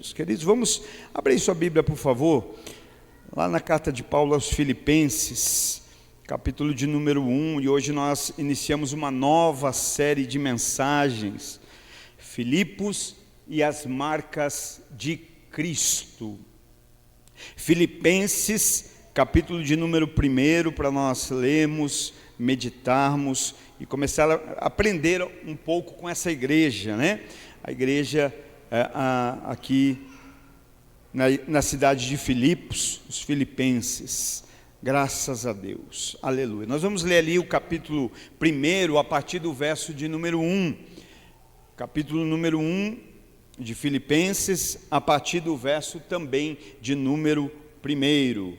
Queridos, vamos abrir sua Bíblia, por favor, lá na carta de Paulo aos Filipenses, capítulo de número 1, e hoje nós iniciamos uma nova série de mensagens, Filipos e as marcas de Cristo. Filipenses, capítulo de número 1, para nós lermos, meditarmos e começar a aprender um pouco com essa igreja, né? A igreja aqui na cidade de Filipos, os filipenses, graças a Deus, aleluia. Nós vamos ler ali o capítulo 1, a partir do verso de número 1, capítulo número 1 de Filipenses, a partir do verso também de número 1.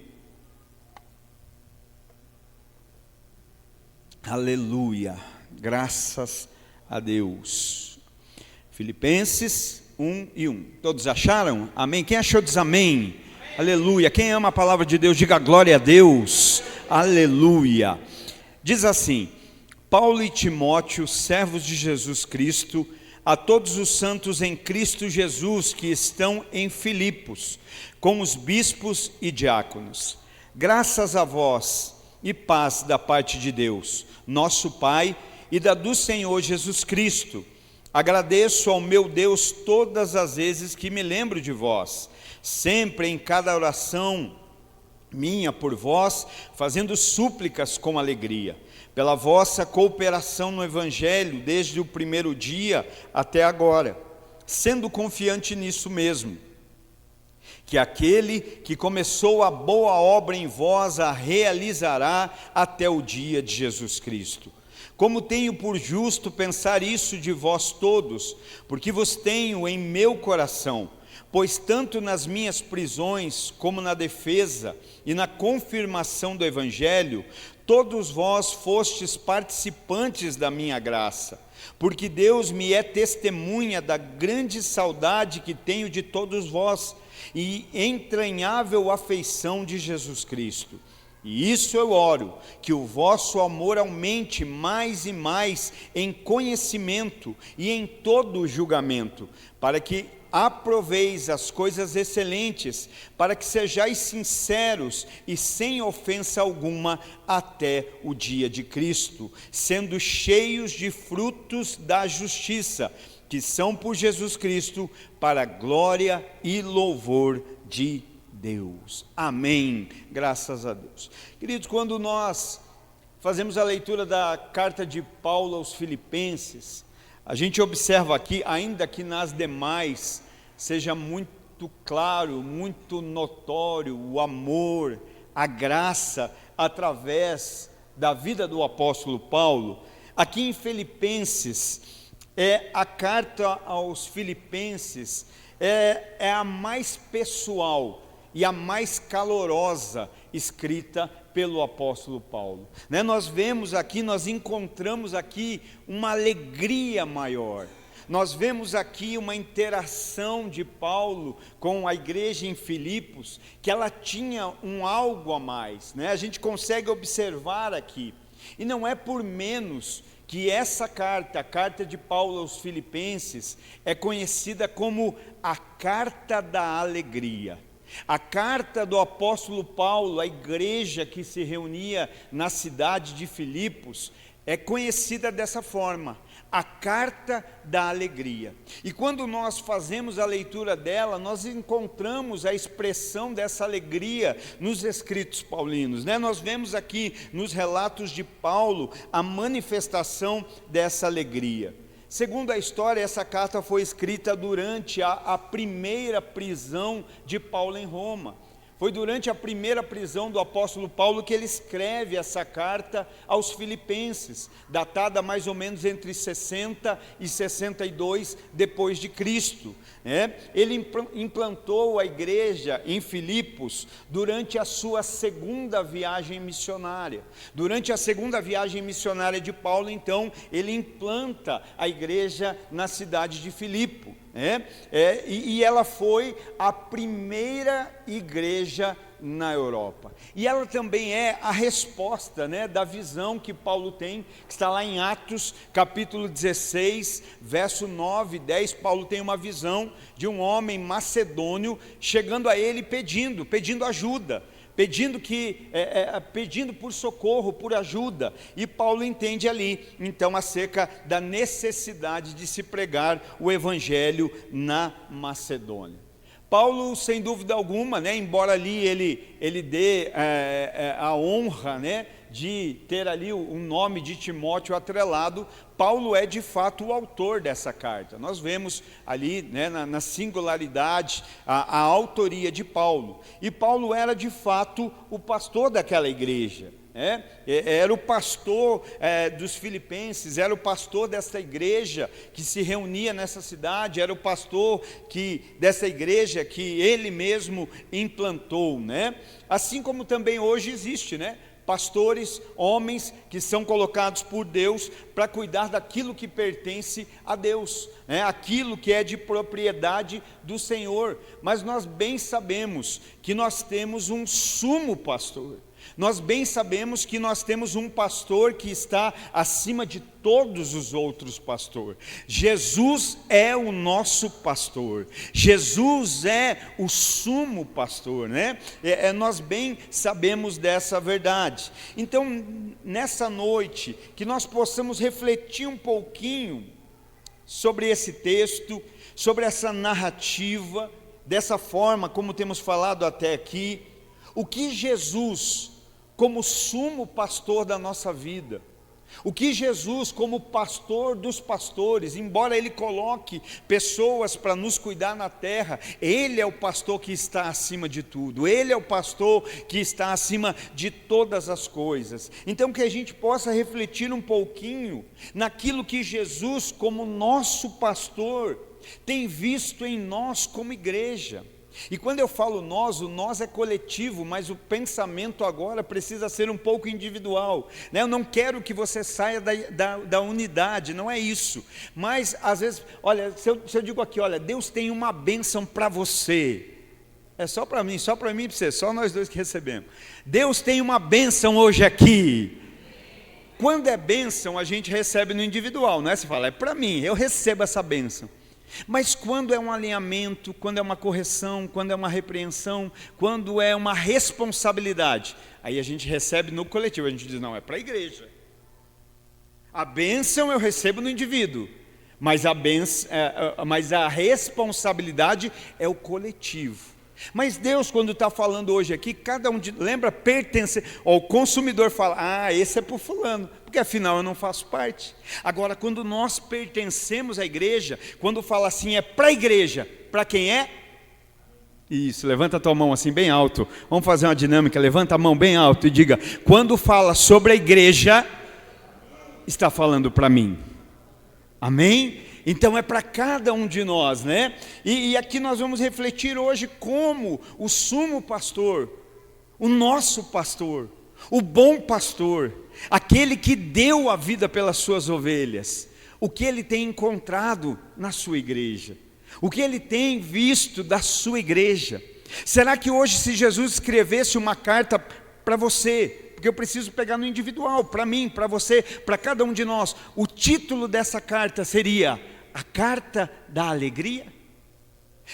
Aleluia, graças a Deus. Filipenses 1:1. Todos acharam? Amém? Quem achou diz amém. Amém. Aleluia. Quem ama a palavra de Deus, diga glória a Deus. Aleluia. Diz assim: Paulo e Timóteo, servos de Jesus Cristo, a todos os santos em Cristo Jesus que estão em Filipos, com os bispos e diáconos. Graças a vós e paz da parte de Deus, nosso Pai, e da do Senhor Jesus Cristo. Agradeço ao meu Deus todas as vezes que me lembro de vós, sempre em cada oração minha por vós, fazendo súplicas com alegria, pela vossa cooperação no Evangelho, desde o primeiro dia até agora, sendo confiante nisso mesmo, que aquele que começou a boa obra em vós a realizará até o dia de Jesus Cristo. Como tenho por justo pensar isso de vós todos, porque vos tenho em meu coração, pois tanto nas minhas prisões, como na defesa e na confirmação do Evangelho, todos vós fostes participantes da minha graça, porque Deus me é testemunha da grande saudade que tenho de todos vós, e entranhável afeição de Jesus Cristo. E isso eu oro, que o vosso amor aumente mais e mais em conhecimento e em todo julgamento, para que aproveis as coisas excelentes, para que sejais sinceros e sem ofensa alguma até o dia de Cristo, sendo cheios de frutos da justiça, que são por Jesus Cristo, para a glória e louvor de Deus. Amém. Graças a Deus. Queridos, quando nós fazemos a leitura da carta de Paulo aos Filipenses, a gente observa aqui, ainda que nas demais seja muito claro, muito notório o amor, a graça através da vida do apóstolo Paulo, aqui em Filipenses, a carta aos Filipenses é a mais pessoal e a mais calorosa escrita pelo apóstolo Paulo, né? Nós vemos aqui, nós encontramos aqui uma alegria maior, nós vemos aqui uma interação de Paulo com a igreja em Filipos, que ela tinha um algo a mais, né? A gente consegue observar aqui, e não é por menos que essa carta, a carta de Paulo aos Filipenses, é conhecida como a carta da alegria. A carta do apóstolo Paulo à igreja que se reunia na cidade de Filipos é conhecida dessa forma, a carta da alegria. E quando nós fazemos a leitura dela, nós encontramos a expressão dessa alegria nos escritos paulinos, né? Nós vemos aqui nos relatos de Paulo a manifestação dessa alegria. Segundo a história, essa carta foi escrita durante a primeira prisão de Paulo em Roma. Foi durante a primeira prisão do apóstolo Paulo que ele escreve essa carta aos Filipenses, datada mais ou menos entre 60 e 62 depois de Cristo. Ele implantou a igreja em Filipos durante a sua segunda viagem missionária. Durante a segunda viagem missionária de Paulo, então, ele implanta a igreja na cidade de Filipo. E ela foi a primeira igreja na Europa. E ela também é a resposta, né, da visão que Paulo tem, que está lá em Atos, capítulo 16, verso 9 e 10. Paulo tem uma visão de um homem macedônio chegando a ele pedindo ajuda, pedindo por socorro, por ajuda. E Paulo entende ali, então, acerca da necessidade de se pregar o evangelho na Macedônia. Paulo, sem dúvida alguma, né, embora ali ele dê a honra, né, de ter ali o nome de Timóteo atrelado, Paulo é de fato o autor dessa carta. Nós vemos ali, né, na singularidade a autoria de Paulo. E Paulo era de fato o pastor daquela igreja. Era o pastor dos filipenses, era o pastor dessa igreja que se reunia nessa cidade, era o pastor dessa igreja que ele mesmo implantou, né? Assim como também hoje existe, né, pastores, homens que são colocados por Deus para cuidar daquilo que pertence a Deus, né? Aquilo que é de propriedade do Senhor. Mas nós bem sabemos que nós temos um sumo pastor. Nós bem sabemos que nós temos um pastor que está acima de todos os outros pastores. Jesus é o nosso pastor. Jesus é o sumo pastor, né? Nós bem sabemos dessa verdade. Então, nessa noite, que nós possamos refletir um pouquinho sobre esse texto, sobre essa narrativa, dessa forma como temos falado até aqui, o que Jesus, como sumo pastor da nossa vida, o que Jesus, como pastor dos pastores, embora Ele coloque pessoas para nos cuidar na terra, Ele é o pastor que está acima de tudo, Ele é o pastor que está acima de todas as coisas. Então que a gente possa refletir um pouquinho naquilo que Jesus, como nosso pastor, tem visto em nós como igreja. E quando eu falo nós, o nós é coletivo, mas o pensamento agora precisa ser um pouco individual, né? Eu não quero que você saia da unidade, não é isso. Mas às vezes, olha, se eu digo aqui, olha, Deus tem uma bênção para você, é só para mim e para você, só nós dois que recebemos. Deus tem uma bênção hoje aqui. Quando é bênção, a gente recebe no individual, não é? Você fala, é para mim, eu recebo essa bênção. Mas quando é um alinhamento, quando é uma correção, quando é uma repreensão, quando é uma responsabilidade, aí a gente recebe no coletivo, a gente diz, não, é para a igreja. A bênção eu recebo no indivíduo, mas a responsabilidade é o coletivo. Mas Deus, quando está falando hoje aqui, cada um lembra, pertencer, o consumidor fala, esse é para o fulano, porque afinal eu não faço parte. Agora, quando nós pertencemos à igreja, quando fala assim, é para a igreja, para quem é? Isso, levanta a tua mão assim bem alto, vamos fazer uma dinâmica, levanta a mão bem alto e diga, quando fala sobre a igreja, está falando para mim. Amém? Então é para cada um de nós, né? E aqui nós vamos refletir hoje como o sumo pastor, o nosso pastor, o bom pastor, aquele que deu a vida pelas suas ovelhas, o que ele tem encontrado na sua igreja, o que ele tem visto da sua igreja. Será que hoje, se Jesus escrevesse uma carta para você, porque eu preciso pegar no individual, para mim, para você, para cada um de nós, o título dessa carta seria a carta da alegria?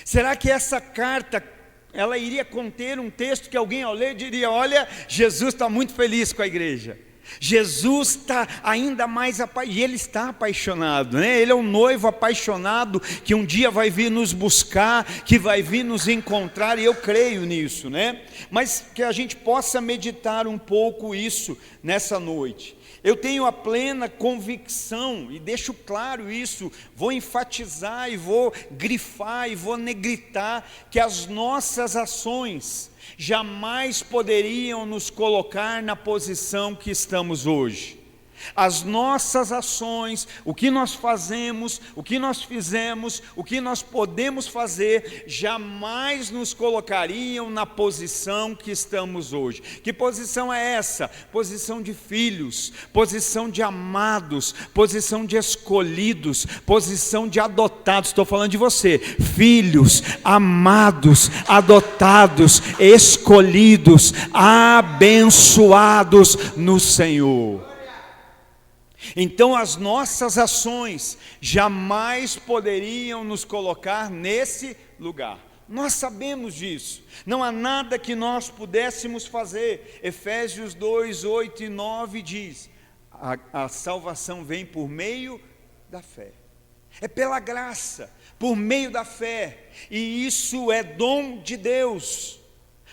Será que essa carta, ela iria conter um texto que alguém ao ler diria, olha, Jesus está muito feliz com a igreja, Jesus está ainda mais apaixonado, e Ele está apaixonado, né? Ele é um noivo apaixonado, que um dia vai vir nos buscar, que vai vir nos encontrar, e eu creio nisso, né? Mas que a gente possa meditar um pouco isso nessa noite. Eu tenho a plena convicção, e deixo claro isso, vou enfatizar e vou grifar e vou negritar, que as nossas ações jamais poderiam nos colocar na posição que estamos hoje. As nossas ações, o que nós fazemos, o que nós fizemos, o que nós podemos fazer, jamais nos colocariam na posição que estamos hoje. Que posição é essa? Posição de filhos, posição de amados, posição de escolhidos, posição de adotados. Estou falando de você, filhos, amados, adotados, escolhidos, abençoados no Senhor. Então as nossas ações jamais poderiam nos colocar nesse lugar. Nós sabemos disso. Não há nada que nós pudéssemos fazer. Efésios 2, 8 e 9 diz: a salvação vem por meio da fé. É pela graça, por meio da fé. E isso é dom de Deus,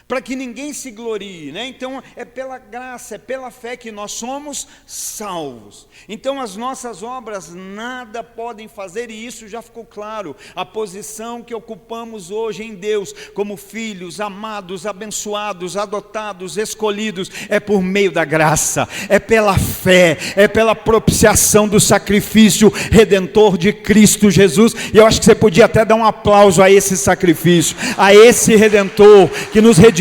para que ninguém se glorie, né? Então é pela graça, é pela fé que nós somos salvos. Então as nossas obras nada podem fazer, e isso já ficou claro. A posição que ocupamos hoje em Deus, como filhos, amados, abençoados, adotados, escolhidos, é por meio da graça, é pela fé, é pela propiciação do sacrifício redentor de Cristo Jesus. E eu acho que você podia até dar um aplauso a esse sacrifício, a esse redentor que nos redimiu,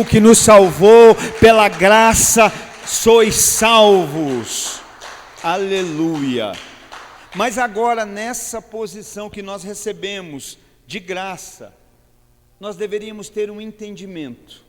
que nos salvou. Pela graça sois salvos, aleluia. Mas agora, nessa posição que nós recebemos de graça, nós deveríamos ter um entendimento.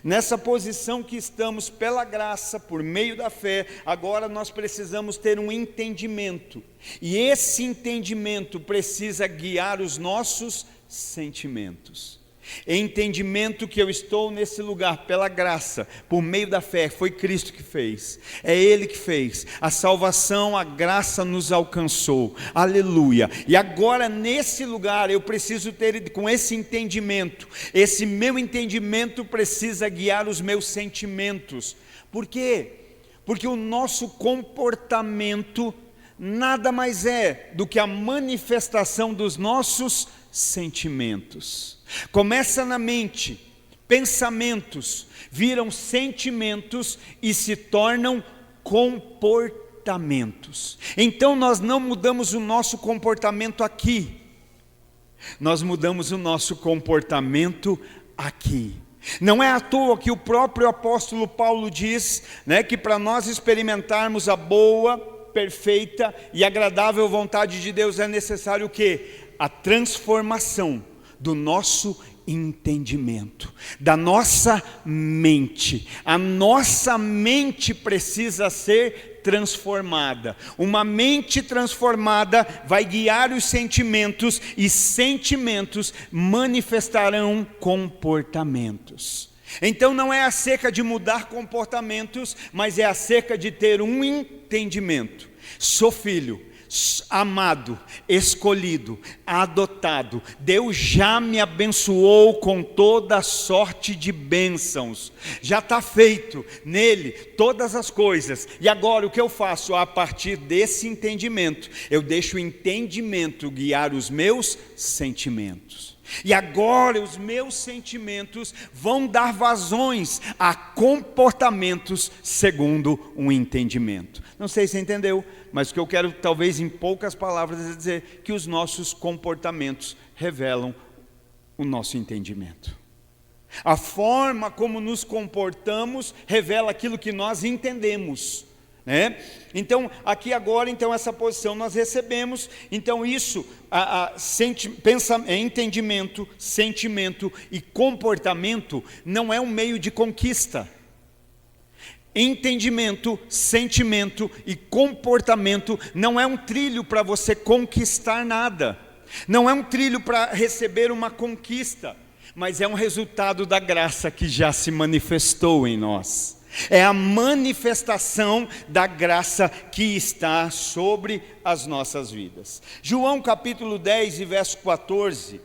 Nessa posição que estamos pela graça, por meio da fé, agora nós precisamos ter um entendimento, e esse entendimento precisa guiar os nossos sentimentos. Entendimento que eu estou nesse lugar pela graça, por meio da fé. Foi Cristo que fez, é Ele que fez a salvação, a graça nos alcançou, aleluia. E agora nesse lugar eu preciso ter, com esse entendimento, esse meu entendimento precisa guiar os meus sentimentos. Por quê? Porque o nosso comportamento nada mais é do que a manifestação dos nossos sentimentos. Começa na mente, pensamentos viram sentimentos e se tornam comportamentos. Então nós não mudamos o nosso comportamento aqui, nós mudamos o nosso comportamento aqui. Não é à toa que o próprio apóstolo Paulo diz, né, que para nós experimentarmos a boa, perfeita e agradável vontade de Deus é necessário o quê? A transformação do nosso entendimento, da nossa mente. A nossa mente precisa ser transformada. Uma mente transformada vai guiar os sentimentos, e sentimentos manifestarão comportamentos. Então não é acerca de mudar comportamentos, mas é acerca de ter um entendimento. Sou filho, amado, escolhido, adotado. Deus já me abençoou com toda sorte de bênçãos. Já está feito nele todas as coisas. E agora o que eu faço? A partir desse entendimento, eu deixo o entendimento guiar os meus sentimentos. E agora os meus sentimentos vão dar vazões a comportamentos segundo um entendimento. Não sei se você entendeu, mas o que eu quero, talvez em poucas palavras, é dizer que os nossos comportamentos revelam o nosso entendimento. A forma como nos comportamos revela aquilo que nós entendemos, né? Então aqui agora, então essa posição nós recebemos. Então isso, entendimento, sentimento e comportamento não é um meio de conquista. Entendimento, sentimento e comportamento não é um trilho para você conquistar nada, não é um trilho para receber uma conquista, mas é um resultado da graça que já se manifestou em nós. É a manifestação da graça que está sobre as nossas vidas. João capítulo 10 e verso 14,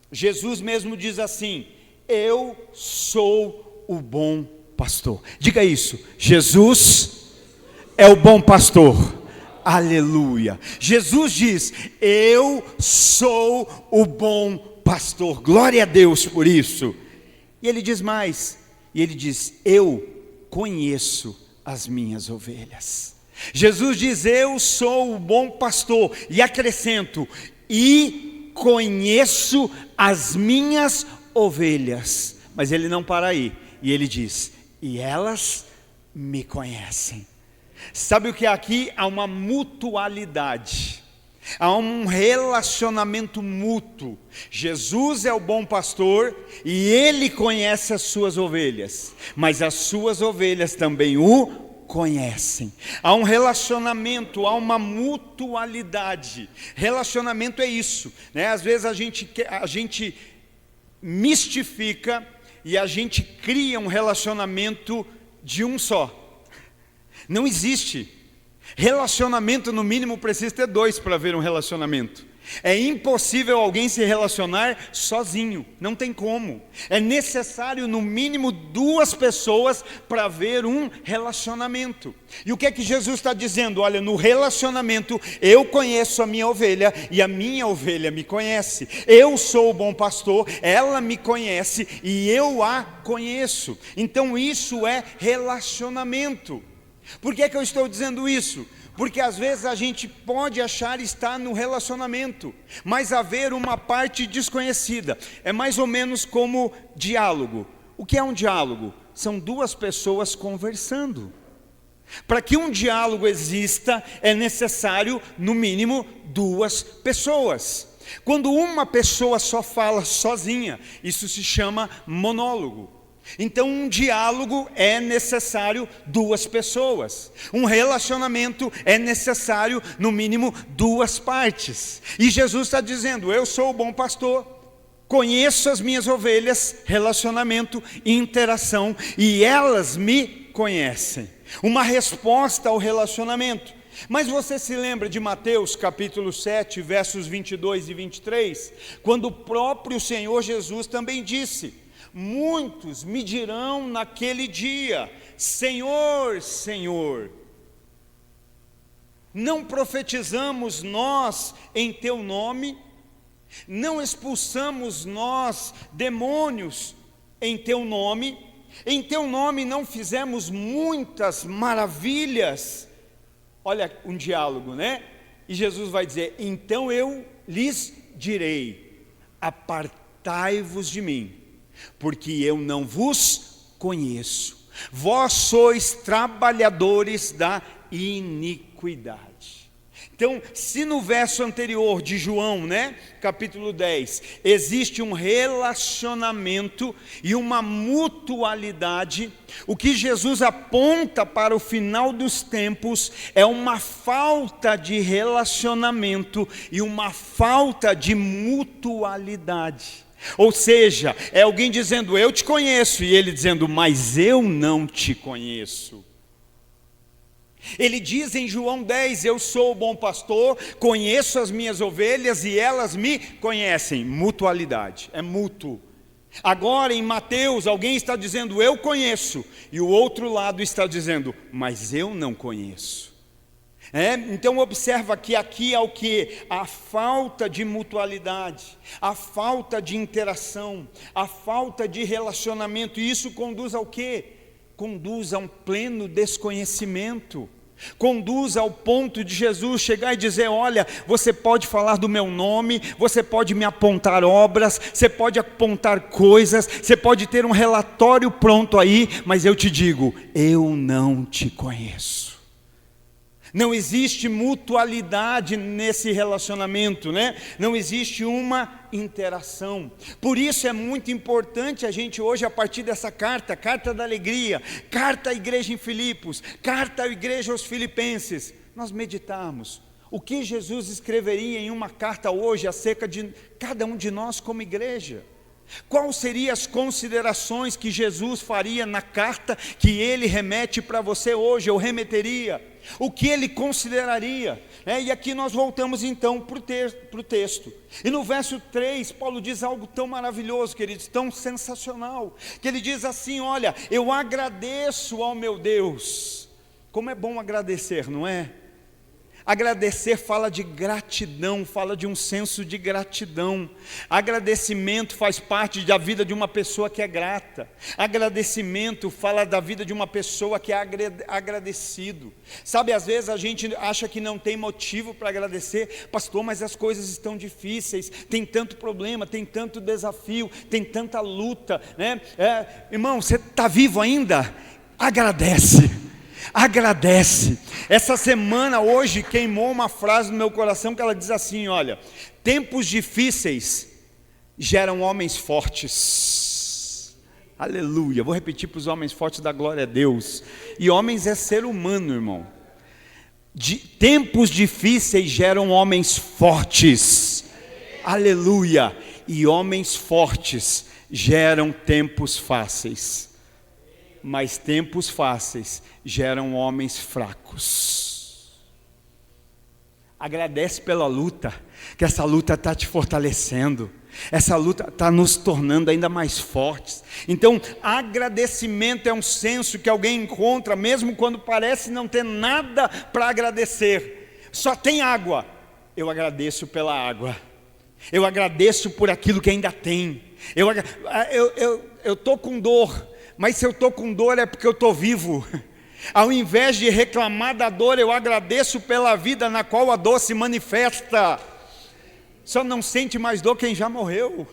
Jesus mesmo diz assim: eu sou o bom pastor. Diga isso: Jesus é o bom pastor. Aleluia. Jesus diz: eu sou o bom pastor. Glória a Deus por isso. E ele diz mais, e ele diz: eu conheço as minhas ovelhas. Jesus diz: eu sou o bom pastor, e acrescento: e conheço as minhas ovelhas. Mas ele não para aí, e ele diz: e elas me conhecem. Sabe o que é aqui? Há uma mutualidade, há um relacionamento mútuo. Jesus é o bom pastor e ele conhece as suas ovelhas, mas as suas ovelhas também o conhecem. Há um relacionamento, há uma mutualidade. Relacionamento é isso, né? Às vezes a gente mistifica e a gente cria um relacionamento de um só. Não existe. Relacionamento, no mínimo, precisa ter dois para haver um relacionamento. É impossível alguém se relacionar sozinho, não tem como. É necessário, no mínimo, duas pessoas para haver um relacionamento. E o que é que Jesus está dizendo? Olha, no relacionamento, eu conheço a minha ovelha e a minha ovelha me conhece. Eu sou o bom pastor, ela me conhece e eu a conheço. Então isso é relacionamento. Por que é que eu estou dizendo isso? Porque às vezes a gente pode achar estar no relacionamento, mas haver uma parte desconhecida. É mais ou menos como diálogo. O que é um diálogo? São duas pessoas conversando. Para que um diálogo exista, é necessário, no mínimo, duas pessoas. Quando uma pessoa só fala sozinha, isso se chama monólogo. Então um diálogo é necessário duas pessoas, um relacionamento é necessário no mínimo duas partes. E Jesus está dizendo: eu sou o bom pastor, conheço as minhas ovelhas, relacionamento, interação, e elas me conhecem. Uma resposta ao relacionamento. Mas você se lembra de Mateus capítulo 7, versos 22 e 23, quando o próprio Senhor Jesus também disse: muitos me dirão naquele dia: Senhor, Senhor, não profetizamos nós em teu nome? Não expulsamos nós demônios em teu nome? Em teu nome não fizemos muitas maravilhas? Olha um diálogo, né? E Jesus vai dizer: então eu lhes direi: apartai-vos de mim, porque eu não vos conheço. Vós sois trabalhadores da iniquidade. Então, se no verso anterior de João, né, capítulo 10, existe um relacionamento e uma mutualidade, o que Jesus aponta para o final dos tempos é uma falta de relacionamento e uma falta de mutualidade. Ou seja, é alguém dizendo: eu te conheço, e ele dizendo: mas eu não te conheço. Ele diz em João 10: eu sou o bom pastor, conheço as minhas ovelhas e elas me conhecem. Mutualidade, é mútuo. Agora em Mateus, alguém está dizendo: eu conheço, e o outro lado está dizendo: mas eu não conheço. Então observa que aqui é o que? A falta de mutualidade, a falta de interação, a falta de relacionamento. E isso conduz ao quê? Conduz a um pleno desconhecimento. Conduz ao ponto de Jesus chegar e dizer: olha, você pode falar do meu nome, você pode me apontar obras, você pode apontar coisas, você pode ter um relatório pronto aí, mas eu te digo: eu não te conheço. Não existe mutualidade nesse relacionamento, né? Não existe uma interação. Por isso é muito importante a gente hoje, a partir dessa carta da alegria, carta à igreja em Filipos, carta à igreja aos filipenses, nós meditarmos o que Jesus escreveria em uma carta hoje acerca de cada um de nós como igreja. Quais seriam as considerações que Jesus faria na carta que ele remete para você hoje, ou remeteria? O que ele consideraria? E aqui nós voltamos então para o texto. E no verso 3, Paulo diz algo tão maravilhoso, queridos, tão sensacional, que ele diz assim: olha, eu agradeço ao meu Deus. Como é bom agradecer, não é? Agradecer fala de gratidão, fala de um senso de gratidão. Agradecimento faz parte da vida de uma pessoa que é grata. Agradecimento fala da vida de uma pessoa que é agradecido. Sabe, às vezes a gente acha que não tem motivo para agradecer. Pastor, mas as coisas estão difíceis, tem tanto problema, tem tanto desafio, tem tanta luta, né? Irmão, você está vivo ainda? Agradece. Agradece. Essa semana, hoje, queimou uma frase no meu coração que ela diz assim, olha: tempos difíceis geram homens fortes. Aleluia. Vou repetir para os homens fortes da glória a Deus. E homens é ser humano, irmão. Tempos difíceis geram homens fortes. Aleluia. E homens fortes geram tempos fáceis. Mas tempos fáceis geram homens fracos. Agradece pela luta, que essa luta está te fortalecendo, essa luta está nos tornando ainda mais fortes. Então, agradecimento é um senso que alguém encontra, mesmo quando parece não ter nada para agradecer. Só tem água, eu agradeço pela água, eu agradeço por aquilo que ainda tem. Eu estou com dor, mas se eu estou com dor é porque eu estou vivo. Ao invés de reclamar da dor, eu agradeço pela vida na qual a dor se manifesta. Só não sente mais dor quem já morreu.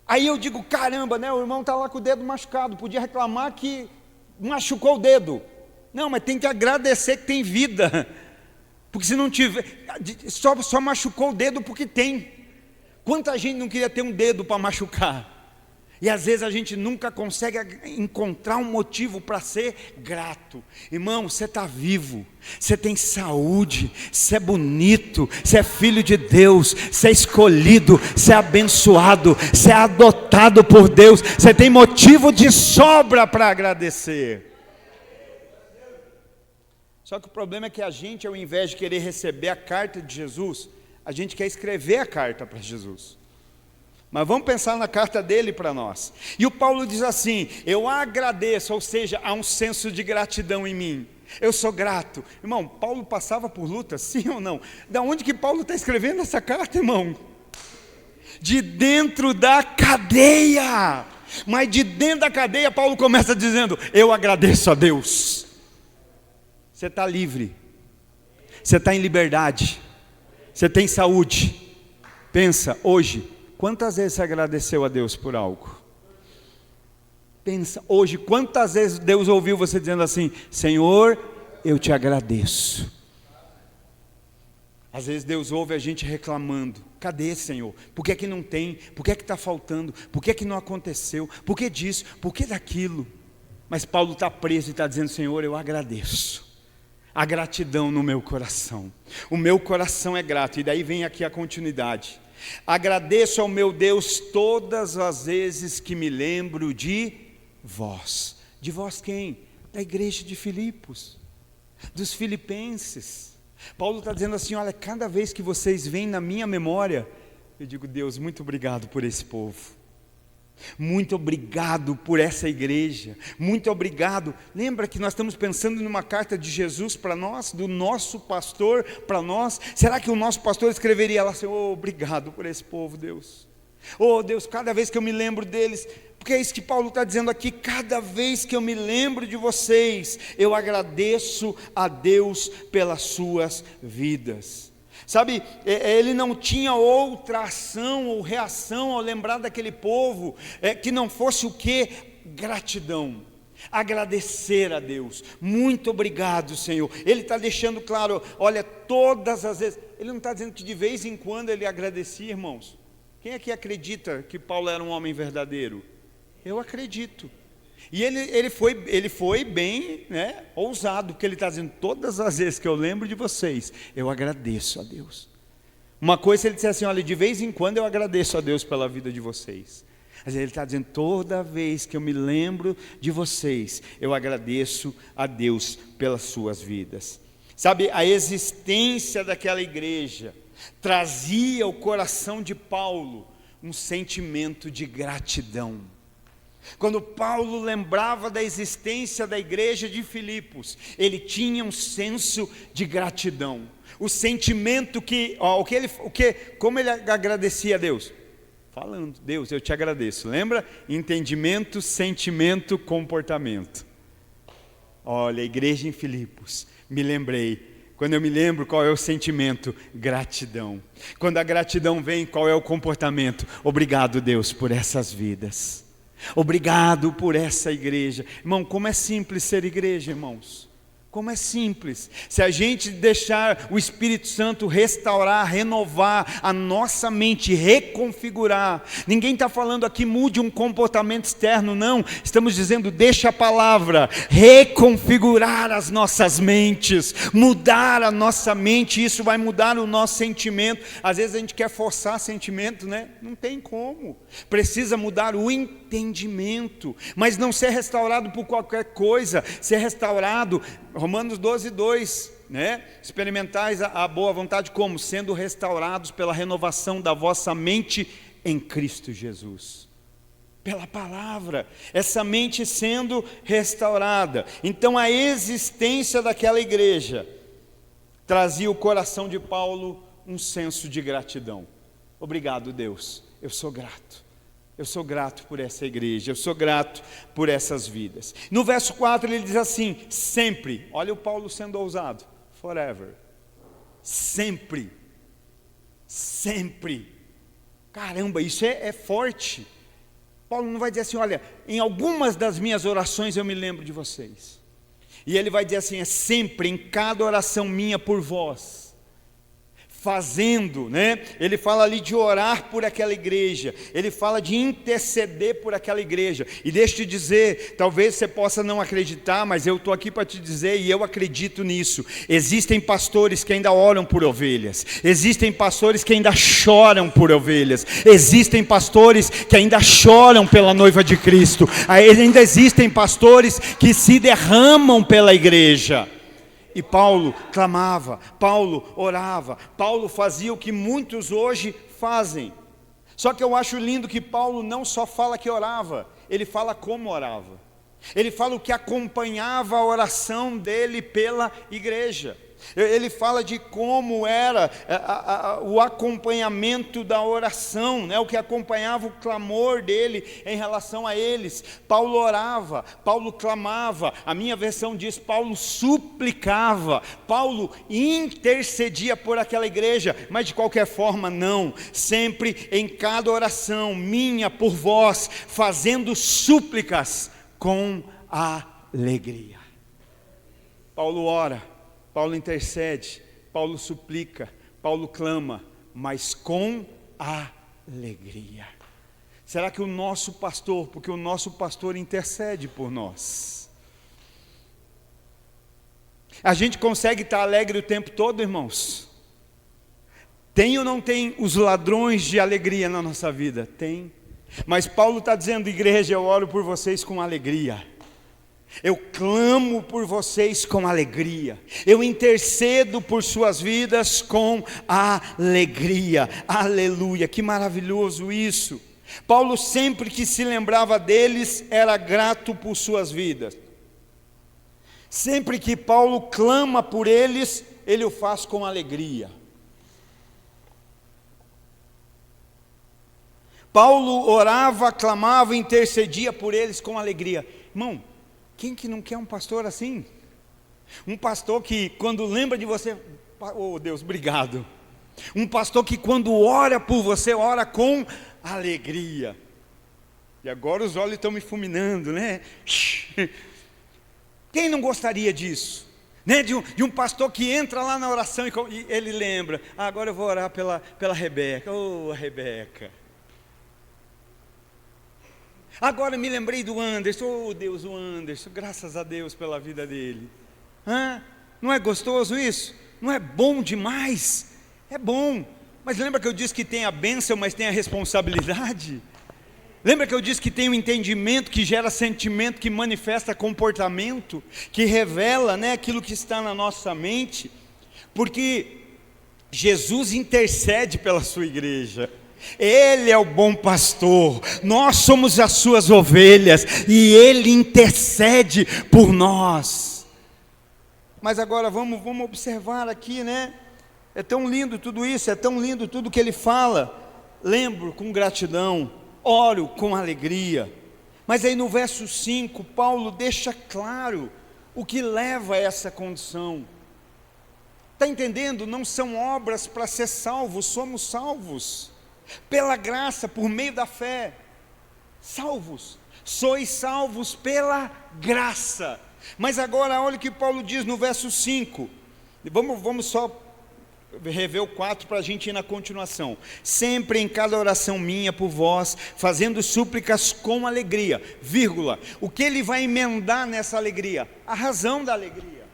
Aí eu digo, caramba, né? O irmão está lá com o dedo machucado, podia reclamar que machucou o dedo. Não, mas tem que agradecer que tem vida. Porque se não tiver, só machucou o dedo porque tem. Quanta gente não queria ter um dedo para machucar? E às vezes a gente nunca consegue encontrar um motivo para ser grato. Irmão, você está vivo, você tem saúde, você é bonito, você é filho de Deus, você é escolhido, você é abençoado, você é adotado por Deus, você tem motivo de sobra para agradecer. Só que o problema é que a gente, ao invés de querer receber a carta de Jesus, a gente quer escrever a carta para Jesus. Mas vamos pensar na carta dele para nós. E o Paulo diz assim: eu agradeço, ou seja, há um senso de gratidão em mim. Eu sou grato. Irmão, Paulo passava por luta, sim ou não? Da onde que Paulo está escrevendo essa carta, irmão? De dentro da cadeia. Mas de dentro da cadeia, Paulo começa dizendo: eu agradeço a Deus. Você está livre. Você está em liberdade. Você tem saúde. Pensa, hoje, quantas vezes você agradeceu a Deus por algo? Pensa, hoje, quantas vezes Deus ouviu você dizendo assim: Senhor, eu te agradeço. Às vezes Deus ouve a gente reclamando: cadê, Senhor? Por que é que não tem? Por que é que está faltando? Por que é que não aconteceu? Por que disso? Por que daquilo? Mas Paulo está preso e está dizendo: Senhor, eu agradeço. A gratidão no meu coração. O meu coração é grato. E daí vem aqui a continuidade. Agradeço ao meu Deus todas as vezes que me lembro de vós. De vós quem? Da igreja de Filipos, dos filipenses. Paulo está dizendo assim: olha, cada vez que vocês vêm na minha memória, eu digo: Deus, muito obrigado por esse povo. Muito obrigado por essa igreja. Muito obrigado. Lembra que nós estamos pensando numa carta de Jesus para nós, do nosso pastor para nós. Será que o nosso pastor escreveria lá assim: oh, obrigado por esse povo, Deus. Oh, Deus, cada vez que eu me lembro deles, porque é isso que Paulo está dizendo aqui: cada vez que eu me lembro de vocês, eu agradeço a Deus pelas suas vidas. Sabe, ele não tinha outra ação ou reação ao lembrar daquele povo, que não fosse o que? Gratidão, agradecer a Deus. Muito obrigado, Senhor. Ele está deixando claro, olha, todas as vezes, ele não está dizendo que de vez em quando ele agradecia, irmãos. Quem aqui acredita que Paulo era um homem verdadeiro? Eu acredito. E ele foi bem, né, ousado, porque ele está dizendo: todas as vezes que eu lembro de vocês, eu agradeço a Deus. Uma coisa se ele disser assim: olha, de vez em quando eu agradeço a Deus pela vida de vocês. Mas ele está dizendo: toda vez que eu me lembro de vocês, eu agradeço a Deus pelas suas vidas. Sabe, a existência daquela igreja trazia ao coração de Paulo um sentimento de gratidão. Quando Paulo lembrava da existência da igreja de Filipos, ele tinha um senso de gratidão. O sentimento como ele agradecia a Deus? Falando: Deus, eu te agradeço. Lembra? Entendimento, sentimento, comportamento. Olha, a igreja em Filipos, me lembrei. Quando eu me lembro, qual é o sentimento? Gratidão. Quando a gratidão vem, qual é o comportamento? Obrigado, Deus, por essas vidas. Obrigado por essa igreja. Irmão, como é simples ser igreja, irmãos. Como é simples. Se a gente deixar o Espírito Santo restaurar, renovar a nossa mente, reconfigurar. Ninguém está falando aqui mude um comportamento externo, não. Estamos dizendo deixa a palavra reconfigurar as nossas mentes, mudar a nossa mente. Isso vai mudar o nosso sentimento. Às vezes a gente quer forçar sentimento, né? Não tem como. Precisa mudar o entendimento, mas não ser restaurado por qualquer coisa. Ser restaurado, Romanos 12:2, né? Experimentais a boa vontade como? Sendo restaurados pela renovação da vossa mente em Cristo Jesus. Pela palavra, essa mente sendo restaurada. Então a existência daquela igreja trazia o coração de Paulo um senso de gratidão. Obrigado, Deus, eu sou grato. Eu sou grato por essa igreja, eu sou grato por essas vidas. No verso 4 ele diz assim: sempre, olha o Paulo sendo ousado, forever, sempre, sempre. Caramba, isso é forte. Paulo não vai dizer assim: olha, em algumas das minhas orações eu me lembro de vocês. E ele vai dizer assim: é sempre, em cada oração minha por vós. Fazendo, né? Ele fala ali de orar por aquela igreja, ele fala de interceder por aquela igreja. E deixa eu te dizer, talvez você possa não acreditar, mas eu estou aqui para te dizer, e eu acredito nisso. Existem pastores que ainda oram por ovelhas, existem pastores que ainda choram por ovelhas, existem pastores que ainda choram pela noiva de Cristo, ainda existem pastores que se derramam pela igreja. E Paulo clamava, Paulo orava, Paulo fazia o que muitos hoje fazem. Só que eu acho lindo que Paulo não só fala que orava, ele fala como orava. Ele fala o que acompanhava a oração dele pela igreja. Ele fala de como era o acompanhamento da oração, né? O que acompanhava o clamor dele em relação a eles. Paulo orava, Paulo clamava, a minha versão diz Paulo suplicava, Paulo intercedia por aquela igreja, mas de qualquer forma não, sempre em cada oração minha por vós, fazendo súplicas com alegria. Paulo ora, Paulo intercede, Paulo suplica, Paulo clama, mas com alegria. Será que o nosso pastor, porque o nosso pastor intercede por nós, a gente consegue estar alegre o tempo todo, irmãos? Tem ou não tem os ladrões de alegria na nossa vida? Tem. Mas Paulo está dizendo: igreja, eu oro por vocês com alegria. Eu clamo por vocês com alegria, eu intercedo por suas vidas com alegria, aleluia, que maravilhoso isso. Paulo sempre que se lembrava deles, era grato por suas vidas. Sempre que Paulo clama por eles, ele o faz com alegria. Paulo orava, clamava, intercedia por eles com alegria. Irmão, quem que não quer um pastor assim? Um pastor que quando lembra de você, oh Deus, obrigado. Um pastor que quando ora por você, ora com alegria. E agora os olhos estão me fulminando, né? Quem não gostaria disso? Né? De um pastor que entra lá na oração e ele lembra: agora eu vou orar pela Rebeca. Oh, Rebeca. Agora me lembrei do Anderson, oh Deus, o Anderson, graças a Deus pela vida dele. Não é gostoso isso? Não é bom demais? É bom, mas lembra que eu disse que tem a bênção, mas tem a responsabilidade? Lembra que eu disse que tem o entendimento, que gera sentimento, que manifesta comportamento, que revela, né, aquilo que está na nossa mente? Porque Jesus intercede pela sua igreja. Ele é o bom pastor, nós somos as suas ovelhas e Ele intercede por nós. Mas agora vamos observar aqui, né? É tão lindo tudo isso, é tão lindo tudo que Ele fala. Lembro com gratidão, oro com alegria. Mas aí no verso 5, Paulo deixa claro o que leva a essa condição. Está entendendo? Não são obras para ser salvos, somos salvos pela graça, por meio da fé. Salvos, sois salvos pela graça. Mas agora olha o que Paulo diz no verso 5. Vamos só rever o 4 para a gente ir na continuação. Sempre em cada oração minha por vós, fazendo súplicas com alegria, vírgula, o que ele vai emendar nessa alegria? A razão da alegria.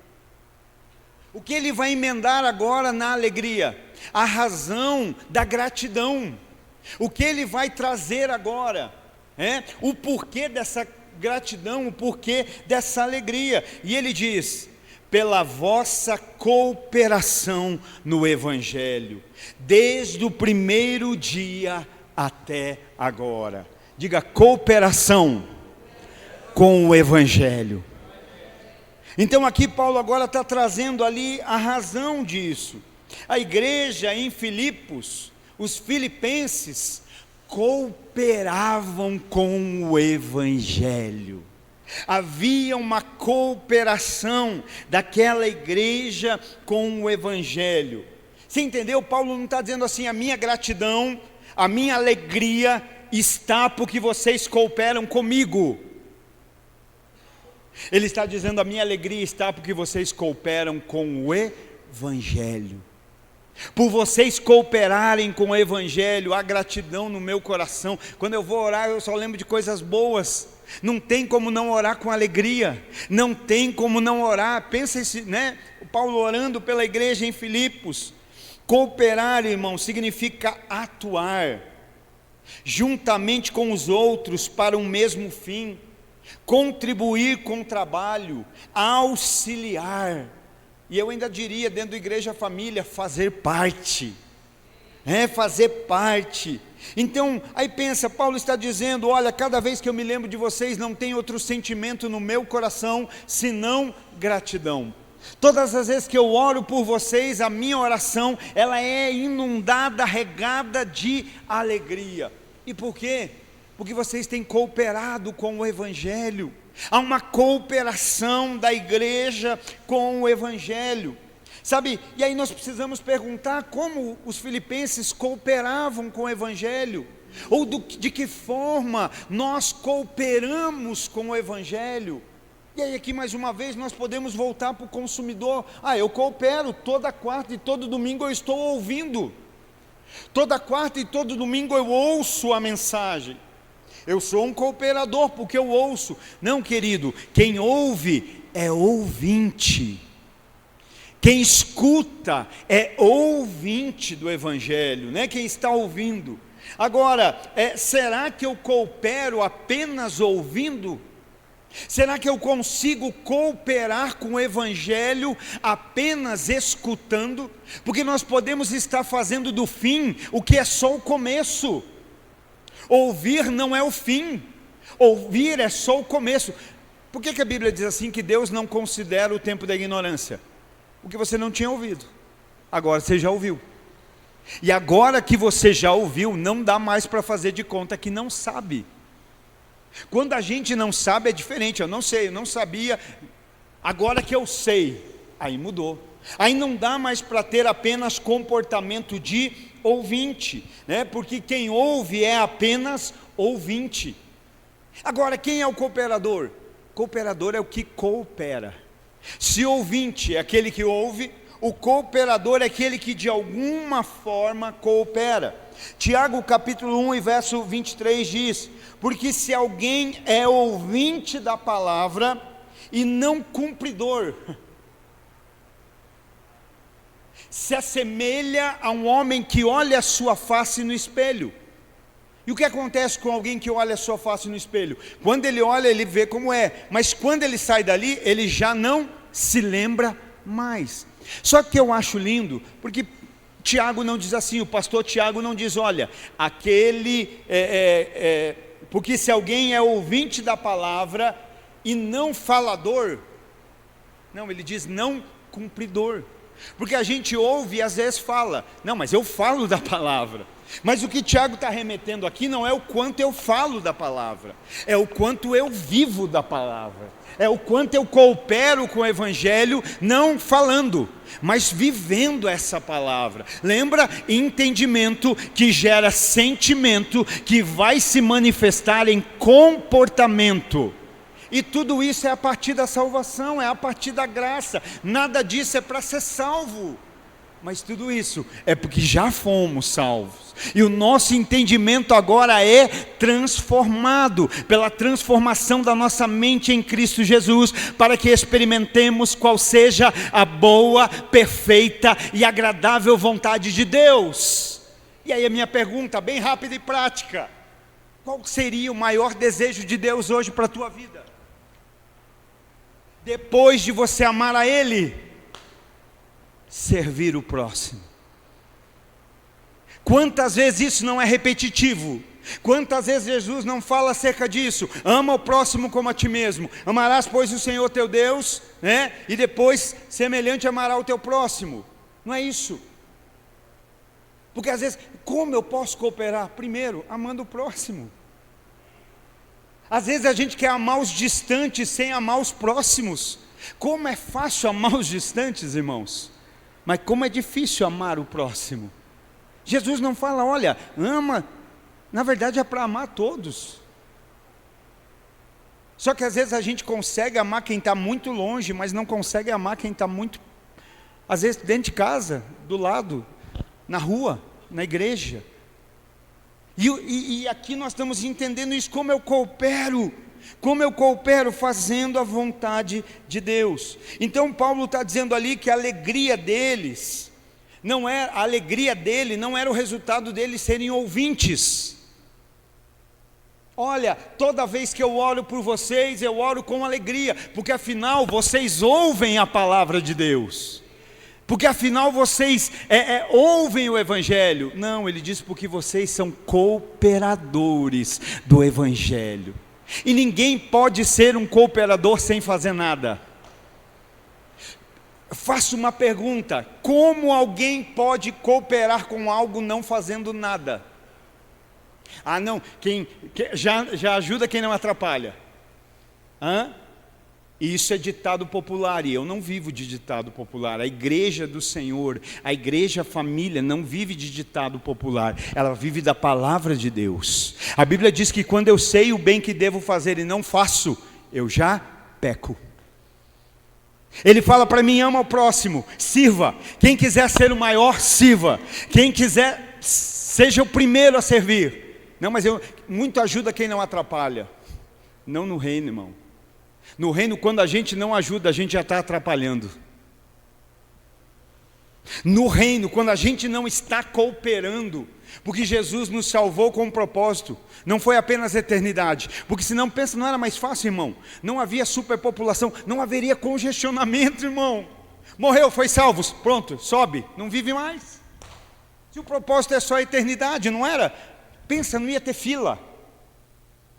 O que ele vai emendar agora na alegria? A razão da gratidão. O que ele vai trazer agora? O porquê dessa gratidão, o porquê dessa alegria. E ele diz: pela vossa cooperação no Evangelho, desde o primeiro dia até agora. Diga: cooperação com o Evangelho. Então aqui Paulo agora está trazendo ali a razão disso. A igreja em Filipos, os filipenses, cooperavam com o Evangelho. Havia uma cooperação daquela igreja com o Evangelho. Você entendeu? Paulo não está dizendo assim: a minha gratidão, a minha alegria está porque vocês cooperam comigo. Ele está dizendo: a minha alegria está porque vocês cooperam com o Evangelho. Por vocês cooperarem com o Evangelho, há gratidão no meu coração. Quando eu vou orar, eu só lembro de coisas boas. Não tem como não orar com alegria. Não tem como não orar. Pensa, né? O Paulo orando pela igreja em Filipos. Cooperar, irmão, significa atuar juntamente com os outros para um mesmo fim. Contribuir com o trabalho, auxiliar. E eu ainda diria, dentro da igreja família, fazer parte. Fazer parte. Então, aí pensa, Paulo está dizendo: olha, cada vez que eu me lembro de vocês, não tem outro sentimento no meu coração, senão gratidão. Todas as vezes que eu oro por vocês, a minha oração, ela é inundada, regada de alegria. E por quê? Porque vocês têm cooperado com o Evangelho. Há uma cooperação da igreja com o Evangelho. Sabe, e aí nós precisamos perguntar como os filipenses cooperavam com o Evangelho, ou de que forma nós cooperamos com o Evangelho. E aí aqui mais uma vez nós podemos voltar para o consumidor. Eu coopero, toda quarta e todo domingo eu estou ouvindo, toda quarta e todo domingo eu ouço a mensagem. Eu sou um cooperador porque eu ouço. Não, querido, quem ouve é ouvinte. Quem escuta é ouvinte do Evangelho, né? Quem está ouvindo. Agora, será que eu coopero apenas ouvindo? Será que eu consigo cooperar com o Evangelho apenas escutando? Porque nós podemos estar fazendo do fim o que é só o começo. Ouvir não é o fim, ouvir é só o começo. Por que a Bíblia diz assim que Deus não considera o tempo da ignorância? Porque você não tinha ouvido, agora você já ouviu. E agora que você já ouviu, não dá mais para fazer de conta que não sabe. Quando a gente não sabe é diferente. Eu não sei, eu não sabia, agora que eu sei, aí mudou. Aí não dá mais para ter apenas comportamento de ouvinte, né? Porque quem ouve é apenas ouvinte. Agora, quem é o cooperador? Cooperador é o que coopera. Se ouvinte é aquele que ouve, o cooperador é aquele que de alguma forma coopera. Tiago capítulo 1 e verso 23 diz: porque se alguém é ouvinte da palavra e não cumpridor, se assemelha a um homem que olha a sua face no espelho. E o que acontece com alguém que olha a sua face no espelho? Quando ele olha, ele vê como é, mas quando ele sai dali, ele já não se lembra mais. Só que eu acho lindo, porque Tiago não diz assim, o pastor Tiago não diz, olha, porque se alguém é ouvinte da palavra e não falador, não, ele diz não cumpridor, porque a gente ouve e às vezes fala, não, mas eu falo da palavra. Mas o que Tiago está remetendo aqui não é o quanto eu falo da palavra, é o quanto eu vivo da palavra, é o quanto eu coopero com o evangelho, não falando, mas vivendo essa palavra. Lembra? Entendimento que gera sentimento, que vai se manifestar em comportamento. E tudo isso é a partir da salvação, é a partir da graça. Nada disso é para ser salvo, mas tudo isso é porque já fomos salvos. E o nosso entendimento agora é transformado pela transformação da nossa mente em Cristo Jesus, para que experimentemos qual seja a boa, perfeita e agradável vontade de Deus. E aí a minha pergunta, bem rápida e prática: qual seria o maior desejo de Deus hoje para a tua vida? Depois de você amar a Ele, servir o próximo. Quantas vezes isso não é repetitivo? Quantas vezes Jesus não fala acerca disso? Ama o próximo como a ti mesmo. Amarás, pois, o Senhor teu Deus, né? E depois, semelhante, amará o teu próximo. Não é isso? Porque às vezes, como eu posso cooperar? Primeiro, amando o próximo. Às vezes a gente quer amar os distantes sem amar os próximos. Como é fácil amar os distantes, irmãos, mas como é difícil amar o próximo. Jesus não fala, olha, ama, na verdade é para amar todos. Só que às vezes a gente consegue amar quem está muito longe, mas não consegue amar quem está muito, às vezes dentro de casa, do lado, na rua, na igreja. E aqui nós estamos entendendo isso, como eu coopero fazendo a vontade de Deus. Então Paulo está dizendo ali que a alegria dele não era o resultado deles serem ouvintes. Olha, toda vez que eu oro por vocês, eu oro com alegria, porque afinal vocês ouvem a palavra de Deus. Porque afinal vocês ouvem o evangelho. Não, ele diz porque vocês são cooperadores do evangelho. E ninguém pode ser um cooperador sem fazer nada. Faço uma pergunta: como alguém pode cooperar com algo não fazendo nada? Ah não, já ajuda quem não atrapalha. Isso é ditado popular, e eu não vivo de ditado popular. A igreja do Senhor, a igreja família não vive de ditado popular, ela vive da palavra de Deus. A Bíblia diz que quando eu sei o bem que devo fazer e não faço, eu já peco. Ele fala para mim, ama o próximo, sirva. Quem quiser ser o maior, sirva. Quem quiser, seja o primeiro a servir. Não, mas muito ajuda quem não atrapalha. Não no reino, irmão. No reino, quando a gente não ajuda, a gente já está atrapalhando. No reino, quando a gente não está cooperando, porque Jesus nos salvou com um propósito, não foi apenas eternidade, porque senão pensa, não era mais fácil, irmão, não havia superpopulação, não haveria congestionamento, irmão, morreu, foi salvo, pronto, sobe, não vive mais. Se o propósito é só a eternidade, não era? Pensa, não ia ter fila,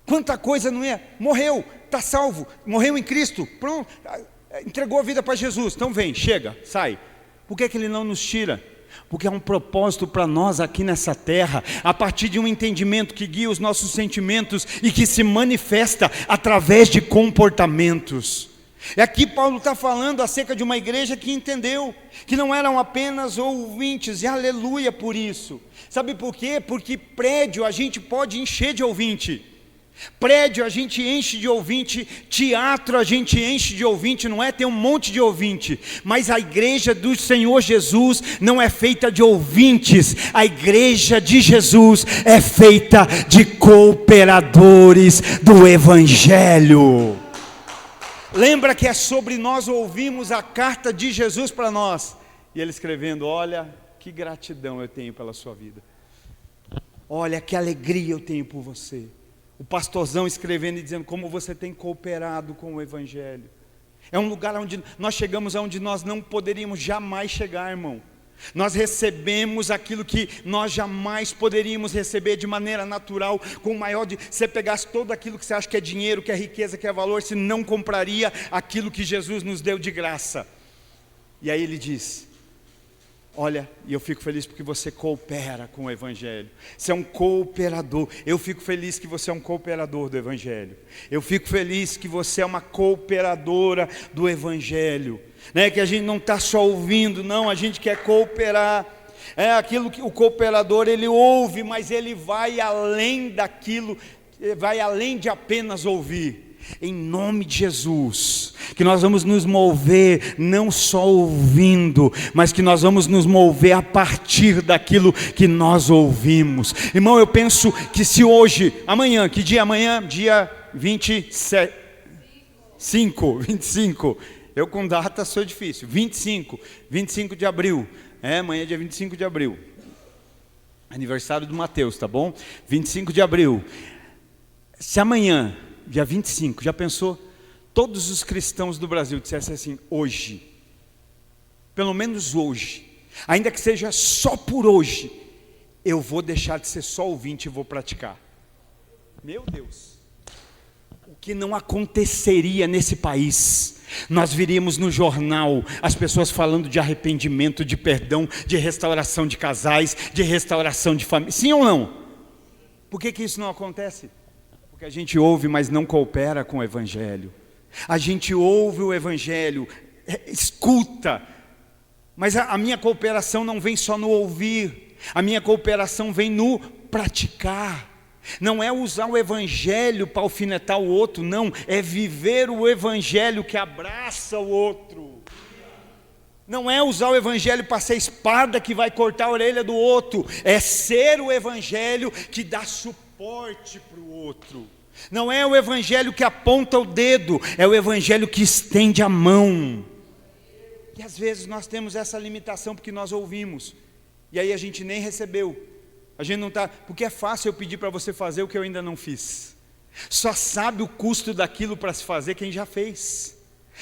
quanta coisa não ia, morreu, está salvo, morreu em Cristo, pronto, entregou a vida para Jesus, então vem, chega, sai. Por que Ele não nos tira? Porque há um propósito para nós aqui nessa terra, a partir de um entendimento que guia os nossos sentimentos e que se manifesta através de comportamentos. E aqui Paulo está falando acerca de uma igreja que entendeu, que não eram apenas ouvintes, e aleluia por isso. Sabe por quê? Porque prédio a gente pode encher de ouvinte. Prédio a gente enche de ouvinte, teatro a gente enche de ouvinte, não é? Tem um monte de ouvinte, mas a igreja do Senhor Jesus não é feita de ouvintes, a igreja de Jesus é feita de cooperadores do evangelho. Lembra que é sobre nós ouvimos a carta de Jesus para nós, e ele escrevendo, olha que gratidão eu tenho pela sua vida, olha que alegria eu tenho por você. O pastorzão escrevendo e dizendo como você tem cooperado com o evangelho. É um lugar onde nós chegamos aonde nós não poderíamos jamais chegar, irmão. Nós recebemos aquilo que nós jamais poderíamos receber de maneira natural, com o maior de... Você pegasse todo aquilo que você acha que é dinheiro, que é riqueza, que é valor, você não compraria aquilo que Jesus nos deu de graça. E aí ele diz: olha, e eu fico feliz porque você coopera com o Evangelho. Você é um cooperador. Eu fico feliz que você é um cooperador do Evangelho. Eu fico feliz que você é uma cooperadora do Evangelho. Que a gente não está só ouvindo, não, a gente quer cooperar. É aquilo que o cooperador, ele ouve, mas ele vai além daquilo, vai além de apenas ouvir. Em nome de Jesus, que nós vamos nos mover não só ouvindo, mas que nós vamos nos mover a partir daquilo que nós ouvimos. Irmão, eu penso que se hoje, amanhã, que dia amanhã? Dia 25, eu com data sou difícil, 25 de abril, amanhã é dia 25 de abril, aniversário do Mateus, tá bom? 25 de abril, se amanhã, dia 25, já pensou? Todos os cristãos do Brasil dissessem assim: hoje, pelo menos hoje, ainda que seja só por hoje, eu vou deixar de ser só ouvinte e vou praticar. Meu Deus, o que não aconteceria nesse país? Nós viríamos no jornal as pessoas falando de arrependimento, de perdão, de restauração de casais, de restauração de família. Sim ou não? Por que isso não acontece? Porque a gente ouve, mas não coopera com o Evangelho. A gente ouve o Evangelho, escuta, mas a minha cooperação não vem só no ouvir, a minha cooperação vem no praticar. Não é usar o Evangelho para alfinetar o outro, não, é viver o Evangelho que abraça o outro. Não é usar o Evangelho para ser espada que vai cortar a orelha do outro, é ser o Evangelho que dá suporte para o outro. Não é o Evangelho que aponta o dedo, é o Evangelho que estende a mão. E às vezes nós temos essa limitação porque nós ouvimos, e aí a gente nem recebeu. A gente não está, porque é fácil eu pedir para você fazer o que eu ainda não fiz. Só sabe o custo daquilo para se fazer quem já fez.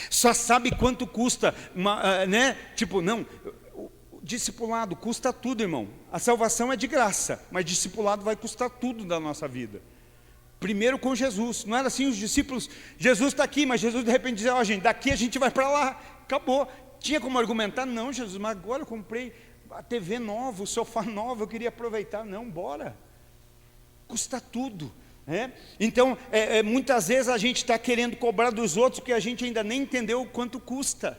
Só sabe quanto custa, não, o discipulado custa tudo, irmão. A salvação é de graça, mas discipulado vai custar tudo da nossa vida. Primeiro com Jesus, não era assim os discípulos, Jesus está aqui, mas Jesus de repente dizia: gente, daqui a gente vai para lá, acabou. Tinha como argumentar? Não, Jesus, mas agora eu comprei a TV nova, o sofá novo, eu queria aproveitar. Não, bora, custa tudo. Então, muitas vezes a gente está querendo cobrar dos outros porque a gente ainda nem entendeu o quanto custa.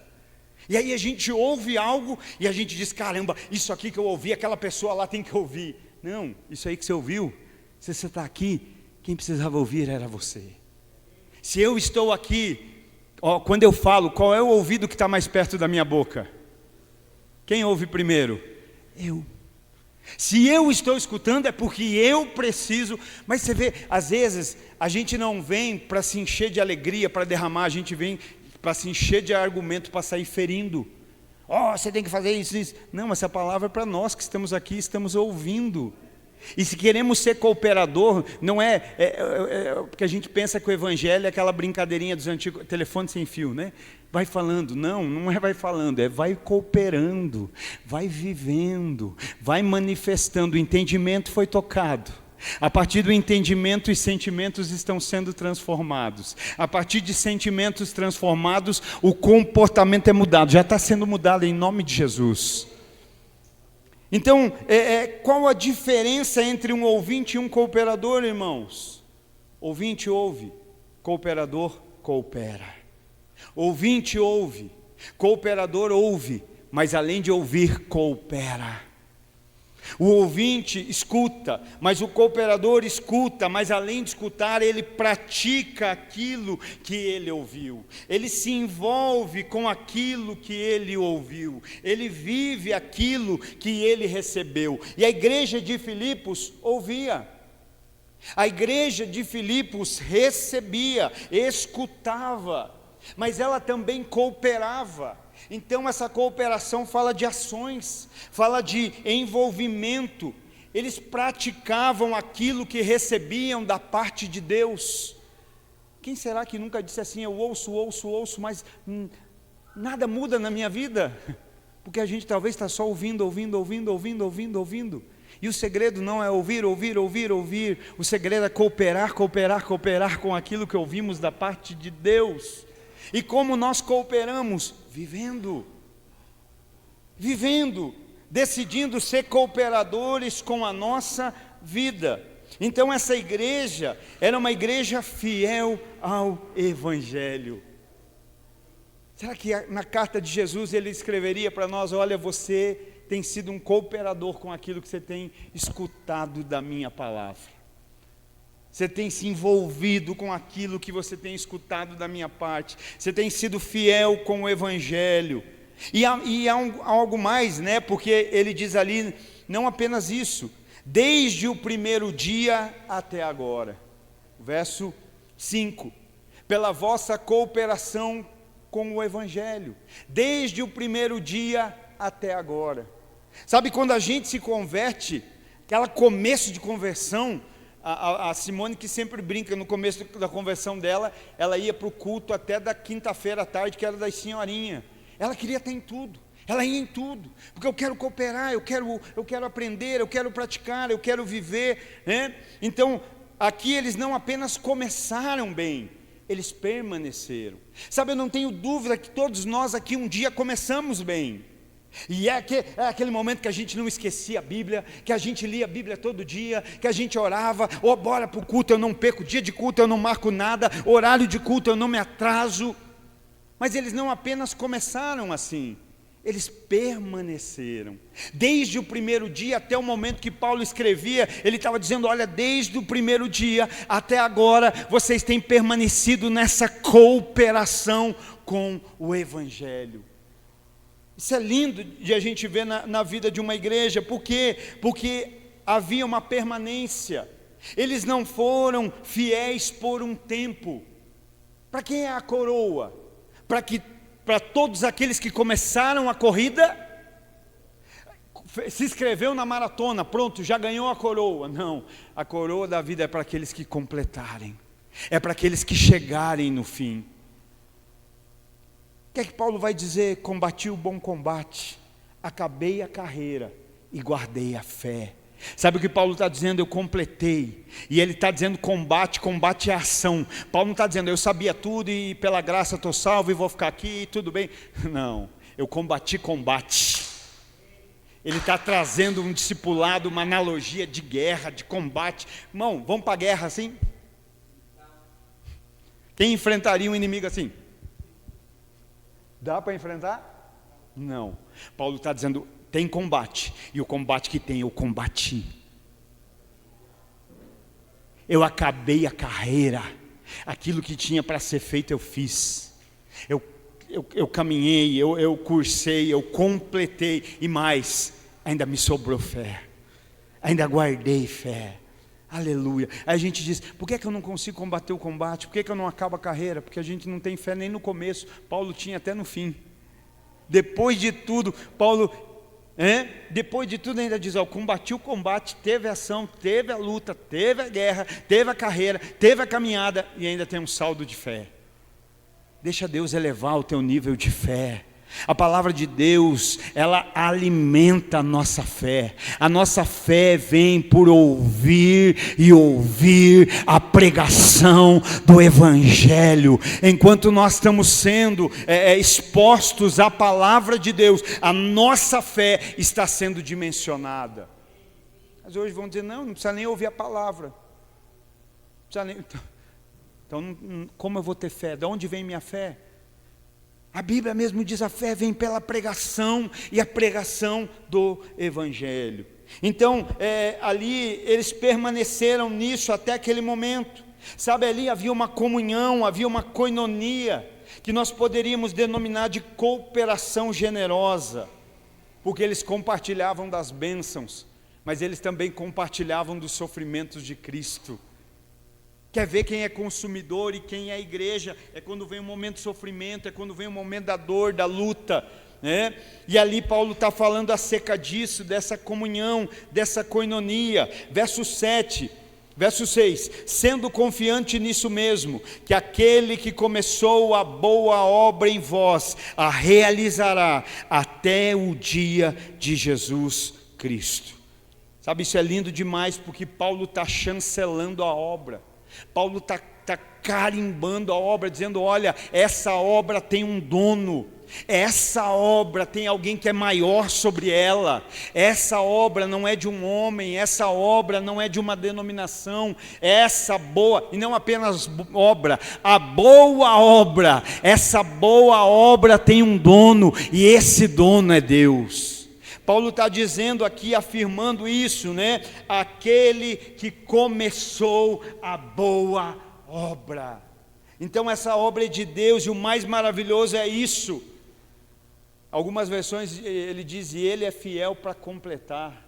E aí a gente ouve algo e a gente diz: caramba, isso aqui que eu ouvi, aquela pessoa lá tem que ouvir. Não, isso aí que você ouviu, se você está aqui, quem precisava ouvir era você. Se eu estou aqui, quando eu falo, qual é o ouvido que está mais perto da minha boca? Quem ouve primeiro? Eu. Se eu estou escutando é porque eu preciso. Mas você vê, às vezes a gente não vem para se encher de alegria, para derramar, a gente vem para se encher de argumento, para sair ferindo. Você tem que fazer isso. Não, essa palavra é para nós que estamos aqui, estamos ouvindo. E se queremos ser cooperador, não porque a gente pensa que o Evangelho é aquela brincadeirinha dos antigos, telefone sem fio, né? Vai falando, não é vai falando, é vai cooperando, vai vivendo, vai manifestando. O entendimento foi tocado. A partir do entendimento, os sentimentos estão sendo transformados. A partir de sentimentos transformados, o comportamento é mudado. Já está sendo mudado em nome de Jesus. Então, qual a diferença entre um ouvinte e um cooperador, irmãos? Ouvinte ouve, cooperador coopera. Ouvinte ouve, cooperador ouve, mas além de ouvir, coopera. O ouvinte escuta, mas o cooperador escuta, mas além de escutar, ele pratica aquilo que ele ouviu. Ele se envolve com aquilo que ele ouviu. Ele vive aquilo que ele recebeu. E a igreja de Filipos ouvia. A igreja de Filipos recebia, escutava, mas ela também cooperava. Então essa cooperação fala de ações, fala de envolvimento. Eles praticavam aquilo que recebiam da parte de Deus. Quem será que nunca disse assim: eu ouço, mas nada muda na minha vida? Porque a gente talvez está só ouvindo. E o segredo não é ouvir. O segredo é cooperar com aquilo que ouvimos da parte de Deus. E como nós cooperamos? Vivendo, decidindo ser cooperadores com a nossa vida. Então essa igreja era uma igreja fiel ao Evangelho. Será que na carta de Jesus ele escreveria para nós: olha, você tem sido um cooperador com aquilo que você tem escutado da minha palavra. Você tem se envolvido com aquilo que você tem escutado da minha parte. Você tem sido fiel com o Evangelho. E há algo mais, né? Porque ele diz ali, não apenas isso, desde o primeiro dia até agora. Verso 5, pela vossa cooperação com o Evangelho, desde o primeiro dia até agora. Sabe, quando a gente se converte, aquele começo de conversão, a Simone, que sempre brinca, no começo da conversão dela, ela ia para o culto até da quinta-feira à tarde, que era das senhorinhas. Ela queria estar em tudo, ela ia em tudo, porque eu quero cooperar, eu quero aprender, eu quero praticar, eu quero viver, né? Então, aqui eles não apenas começaram bem, eles permaneceram. Sabe, eu não tenho dúvida que todos nós aqui um dia começamos bem. E é aquele momento que a gente não esquecia a Bíblia, que a gente lia a Bíblia todo dia, que a gente orava, bora para o culto, eu não perco, dia de culto eu não marco nada, horário de culto eu não me atraso. Mas eles não apenas começaram assim, eles permaneceram. Desde o primeiro dia até o momento que Paulo escrevia, ele estava dizendo: olha, desde o primeiro dia até agora, vocês têm permanecido nessa cooperação com o Evangelho. Isso é lindo de a gente ver na vida de uma igreja. Por quê? Porque havia uma permanência. Eles não foram fiéis por um tempo. Para quem é a coroa? Para todos aqueles que começaram a corrida, se inscreveu na maratona, pronto, já ganhou a coroa. Não, a coroa da vida é para aqueles que completarem, é para aqueles que chegarem no fim. O que é que Paulo vai dizer? Combati o bom combate, acabei a carreira e guardei a fé. Sabe o que Paulo está dizendo? Eu completei. E ele está dizendo combate é ação. Paulo não está dizendo eu sabia tudo e pela graça estou salvo e vou ficar aqui e tudo bem. Não, eu combate. Ele está trazendo um discipulado, uma analogia de guerra, de combate. Irmão, vamos para a guerra assim? Quem enfrentaria um inimigo assim? Dá para enfrentar? Não. Paulo está dizendo, tem combate, e o combate que tem, eu combati. Eu acabei a carreira, aquilo que tinha para ser feito eu fiz. Eu caminhei, eu cursei, eu completei, e mais, ainda me sobrou fé, ainda guardei fé. Aleluia. Aí a gente diz, por que eu não consigo combater o combate? Por que eu não acabo a carreira? Porque a gente não tem fé nem no começo. Paulo tinha até no fim. Depois de tudo, depois de tudo ainda diz, combati o combate, teve a ação, teve a luta, teve a guerra, teve a carreira, teve a caminhada e ainda tem um saldo de fé. Deixa Deus elevar o teu nível de fé. A palavra de Deus, ela alimenta a nossa fé. A nossa fé vem por ouvir e ouvir a pregação do Evangelho. Enquanto nós estamos sendo expostos à palavra de Deus, a nossa fé está sendo dimensionada. Mas hoje vão dizer, não precisa nem ouvir a palavra. Então, como eu vou ter fé? De onde vem minha fé? A Bíblia mesmo diz, a fé vem pela pregação, e a pregação do Evangelho. Então, ali eles permaneceram nisso até aquele momento. Sabe, ali havia uma comunhão, havia uma koinonia, que nós poderíamos denominar de cooperação generosa, porque eles compartilhavam das bênçãos, mas eles também compartilhavam dos sofrimentos de Cristo. Quer ver quem é consumidor e quem é igreja? É quando vem um momento de sofrimento, é quando vem um momento da dor, da luta, né? E ali Paulo está falando acerca disso, dessa comunhão, dessa koinonia. Verso 7, Verso 6, sendo confiante nisso mesmo, que aquele que começou a boa obra em vós, a realizará até o dia de Jesus Cristo. Sabe, isso é lindo demais, porque Paulo está chancelando a obra, Paulo está carimbando a obra, dizendo: olha, essa obra tem um dono, essa obra tem alguém que é maior sobre ela, essa obra não é de um homem, essa obra não é de uma denominação, essa boa, e não apenas obra, a boa obra, essa boa obra tem um dono, e esse dono é Deus. Paulo está dizendo aqui, afirmando isso, né? Aquele que começou a boa obra. Então essa obra é de Deus, e o mais maravilhoso é isso. Algumas versões ele diz: e ele é fiel para completar.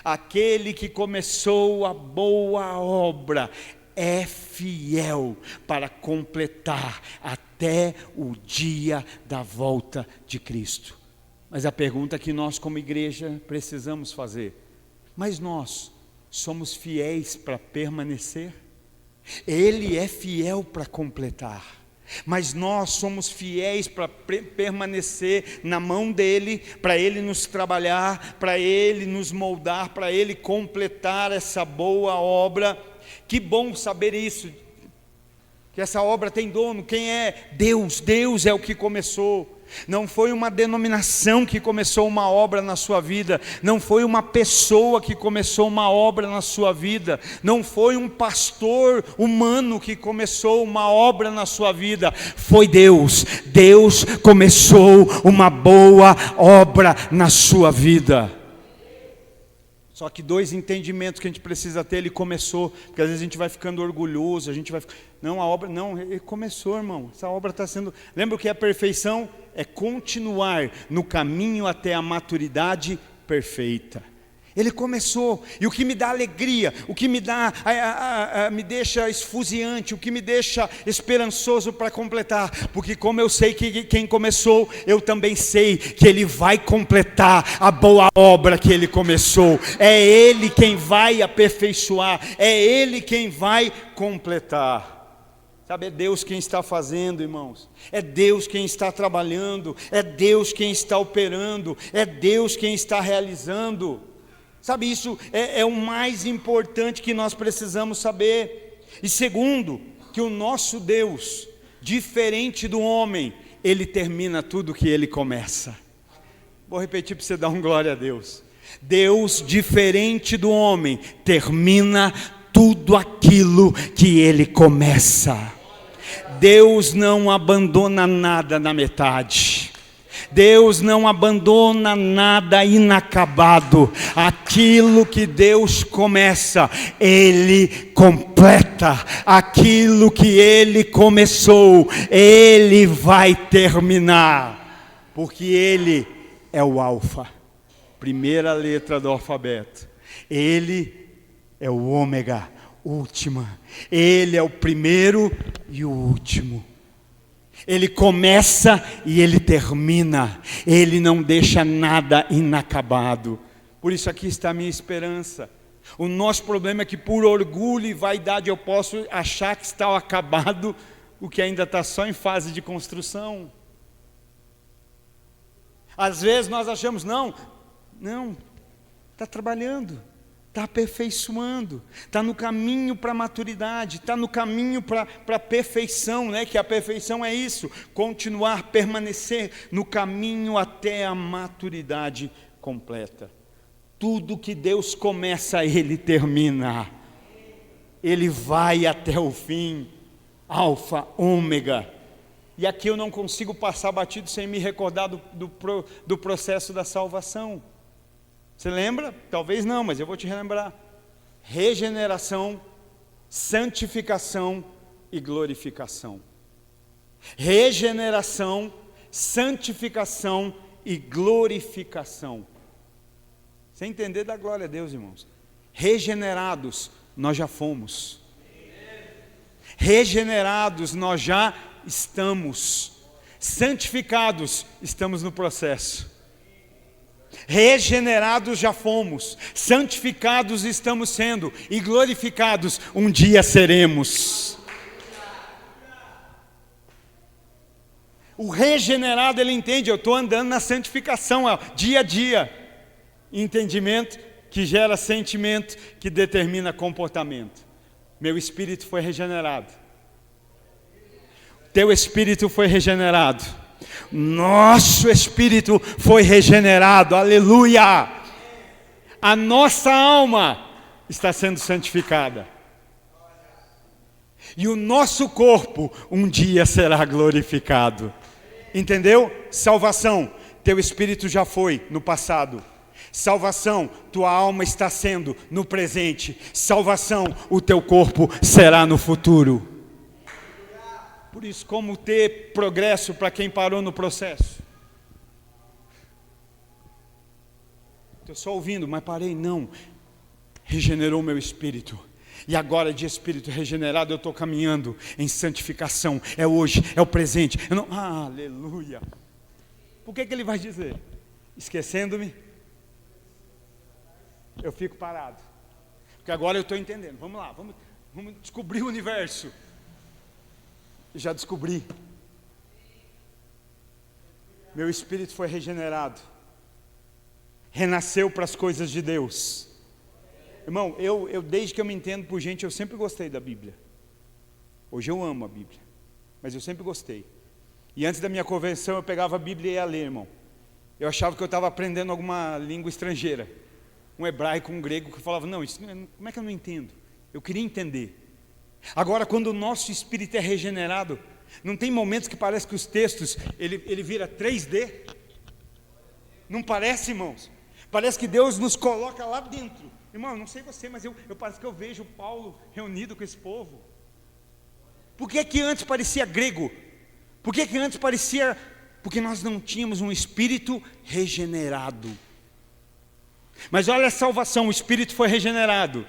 Aquele que começou a boa obra é fiel para completar até o dia da volta de Cristo. Mas a pergunta que nós como igreja precisamos fazer: mas nós somos fiéis para permanecer? Ele é fiel para completar, mas nós somos fiéis para permanecer na mão dele, para ele nos trabalhar, para ele nos moldar, para ele completar essa boa obra. Que bom saber isso, que essa obra tem dono. Quem é? Deus. Deus é o que começou. Não foi uma denominação que começou uma obra na sua vida, não foi uma pessoa que começou uma obra na sua vida, não foi um pastor humano que começou uma obra na sua vida, foi Deus. Deus começou uma boa obra na sua vida. Só que dois entendimentos que a gente precisa ter: ele começou, porque às vezes a gente vai ficando orgulhoso, a gente vai, não, a obra, não, ele começou, irmão, essa obra está sendo, lembra o que é perfeição? É continuar no caminho até a maturidade perfeita. Ele começou, e o que me dá alegria, o que me dá, me deixa esfuziante, o que me deixa esperançoso para completar, porque como eu sei que quem começou, eu também sei que ele vai completar a boa obra que ele começou. É ele quem vai aperfeiçoar, é ele quem vai completar. Sabe, é Deus quem está fazendo, irmãos, é Deus quem está trabalhando, é Deus quem está operando, é Deus quem está realizando. Sabe, isso é o mais importante que nós precisamos saber. E segundo, que o nosso Deus, diferente do homem, ele termina tudo que ele começa. Vou repetir para você dar um glória a Deus. Deus, diferente do homem, termina tudo aquilo que ele começa. Deus não abandona nada na metade. Deus não abandona nada inacabado. Aquilo que Deus começa, Ele completa. Aquilo que Ele começou, Ele vai terminar. Porque Ele é o alfa, primeira letra do alfabeto. Ele é o ômega, última. Ele é o primeiro e o último. Ele começa e ele termina. Ele não deixa nada inacabado. Por isso aqui está a minha esperança. O nosso problema é que por orgulho e vaidade eu posso achar que está acabado o que ainda está só em fase de construção. Às vezes nós achamos, não, está trabalhando, está aperfeiçoando, está no caminho para a maturidade, está no caminho para a perfeição, né? Que a perfeição é isso, continuar, permanecer no caminho até a maturidade completa. Tudo que Deus começa, Ele termina, Ele vai até o fim, alfa, ômega. E aqui eu não consigo passar batido sem me recordar do processo da salvação. Você lembra? Talvez não, mas eu vou te relembrar. Regeneração, santificação e glorificação. Regeneração, santificação e glorificação. Você entender da glória a Deus, irmãos. Regenerados, nós já fomos. Regenerados, nós já estamos. Santificados, estamos no processo. Regenerados já fomos, santificados estamos sendo, e glorificados um dia seremos. O regenerado, ele entende, eu estou andando na santificação, dia a dia. Entendimento que gera sentimento, que determina comportamento. Meu espírito foi regenerado. Teu espírito foi regenerado. Nosso espírito foi regenerado, aleluia! A nossa alma está sendo santificada. E o nosso corpo um dia será glorificado. Entendeu? Salvação, teu espírito já foi no passado. Salvação, tua alma está sendo no presente. Salvação, o teu corpo será no futuro. Por isso, como ter progresso para quem parou no processo? Estou só ouvindo, mas parei, não. Regenerou meu espírito. E agora, de espírito regenerado, eu estou caminhando em santificação. É hoje, é o presente. Aleluia. Por que ele vai dizer? Esquecendo-me, eu fico parado. Porque agora eu estou entendendo. Vamos lá, vamos descobrir o universo. Já descobri. Meu espírito foi regenerado. Renasceu para as coisas de Deus. Irmão, eu desde que eu me entendo por gente, eu sempre gostei da Bíblia. Hoje eu amo a Bíblia, mas eu sempre gostei. E antes da minha conversão, eu pegava a Bíblia e ia ler, irmão. Eu achava que eu estava aprendendo alguma língua estrangeira. Um hebraico, um grego, que eu falava, não, isso como é que eu não entendo? Eu queria entender. Agora, quando o nosso espírito é regenerado, não tem momentos que parece que os textos, ele vira 3D? Não parece, irmãos? Parece que Deus nos coloca lá dentro. Irmão, eu não sei você, mas eu parece que eu vejo Paulo reunido com esse povo. Por que que antes parecia grego? Por que que antes parecia... Porque nós não tínhamos um espírito regenerado. Mas olha a salvação, o espírito foi regenerado.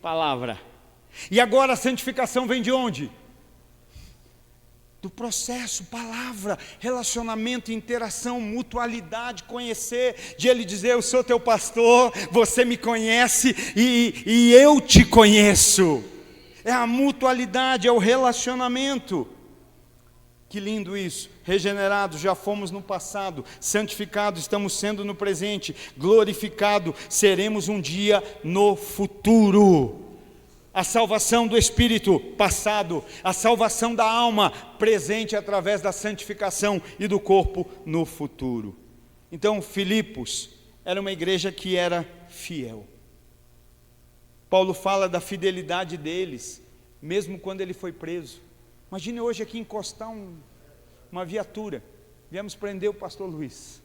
Palavra. E agora a santificação vem de onde? Do processo, palavra, relacionamento, interação, mutualidade, conhecer, de ele dizer, eu sou teu pastor, você me conhece e eu te conheço. É a mutualidade, é o relacionamento. Que lindo isso, regenerados já fomos no passado, santificados estamos sendo no presente, glorificados seremos um dia no futuro. A salvação do espírito, passado, a salvação da alma, presente através da santificação e do corpo no futuro. Então, Filipos era uma igreja que era fiel. Paulo fala da fidelidade deles, mesmo quando ele foi preso. Imagine hoje aqui encostar uma viatura. Viemos prender o pastor Luiz.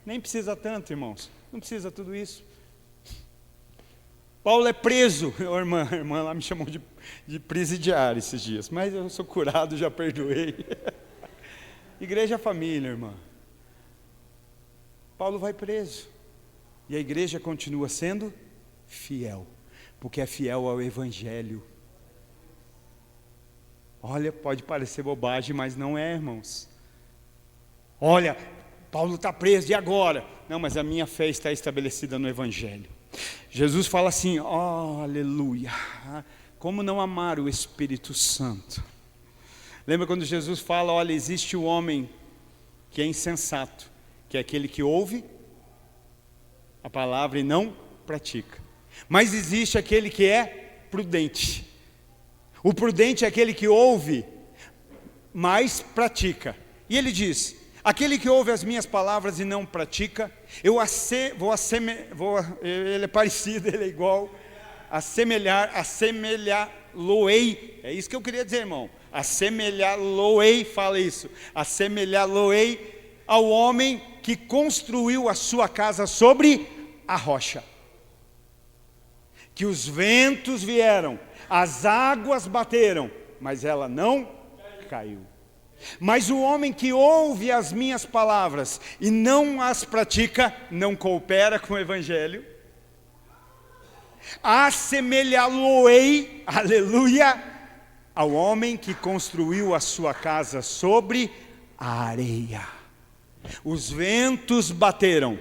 Nem precisa tanto, irmãos. Não precisa tudo isso. Paulo é preso. A irmã lá me chamou de presidiário esses dias. Mas eu sou curado, já perdoei. Igreja é família, irmã. Paulo vai preso. E a igreja continua sendo fiel. Porque é fiel ao evangelho. Olha, pode parecer bobagem, mas não é, irmãos. Olha, Paulo está preso, e agora? Não, mas a minha fé está estabelecida no evangelho. Jesus fala assim, aleluia, como não amar o Espírito Santo? Lembra quando Jesus fala, olha, existe o homem que é insensato, que é aquele que ouve a palavra e não pratica. Mas existe aquele que é prudente. O prudente é aquele que ouve, mas pratica. E ele diz, aquele que ouve as minhas palavras e não pratica, ele é parecido, ele é igual, assemelhá-lo-ei, é isso que eu queria dizer, irmão, assemelhá-lo-ei, fala isso, assemelhá-lo-ei ao homem que construiu a sua casa sobre a rocha, que os ventos vieram, as águas bateram, mas ela não caiu. Mas o homem que ouve as minhas palavras e não as pratica, não coopera com o evangelho. Assemelhá-lo-ei, aleluia, ao homem que construiu a sua casa sobre a areia. Os ventos bateram,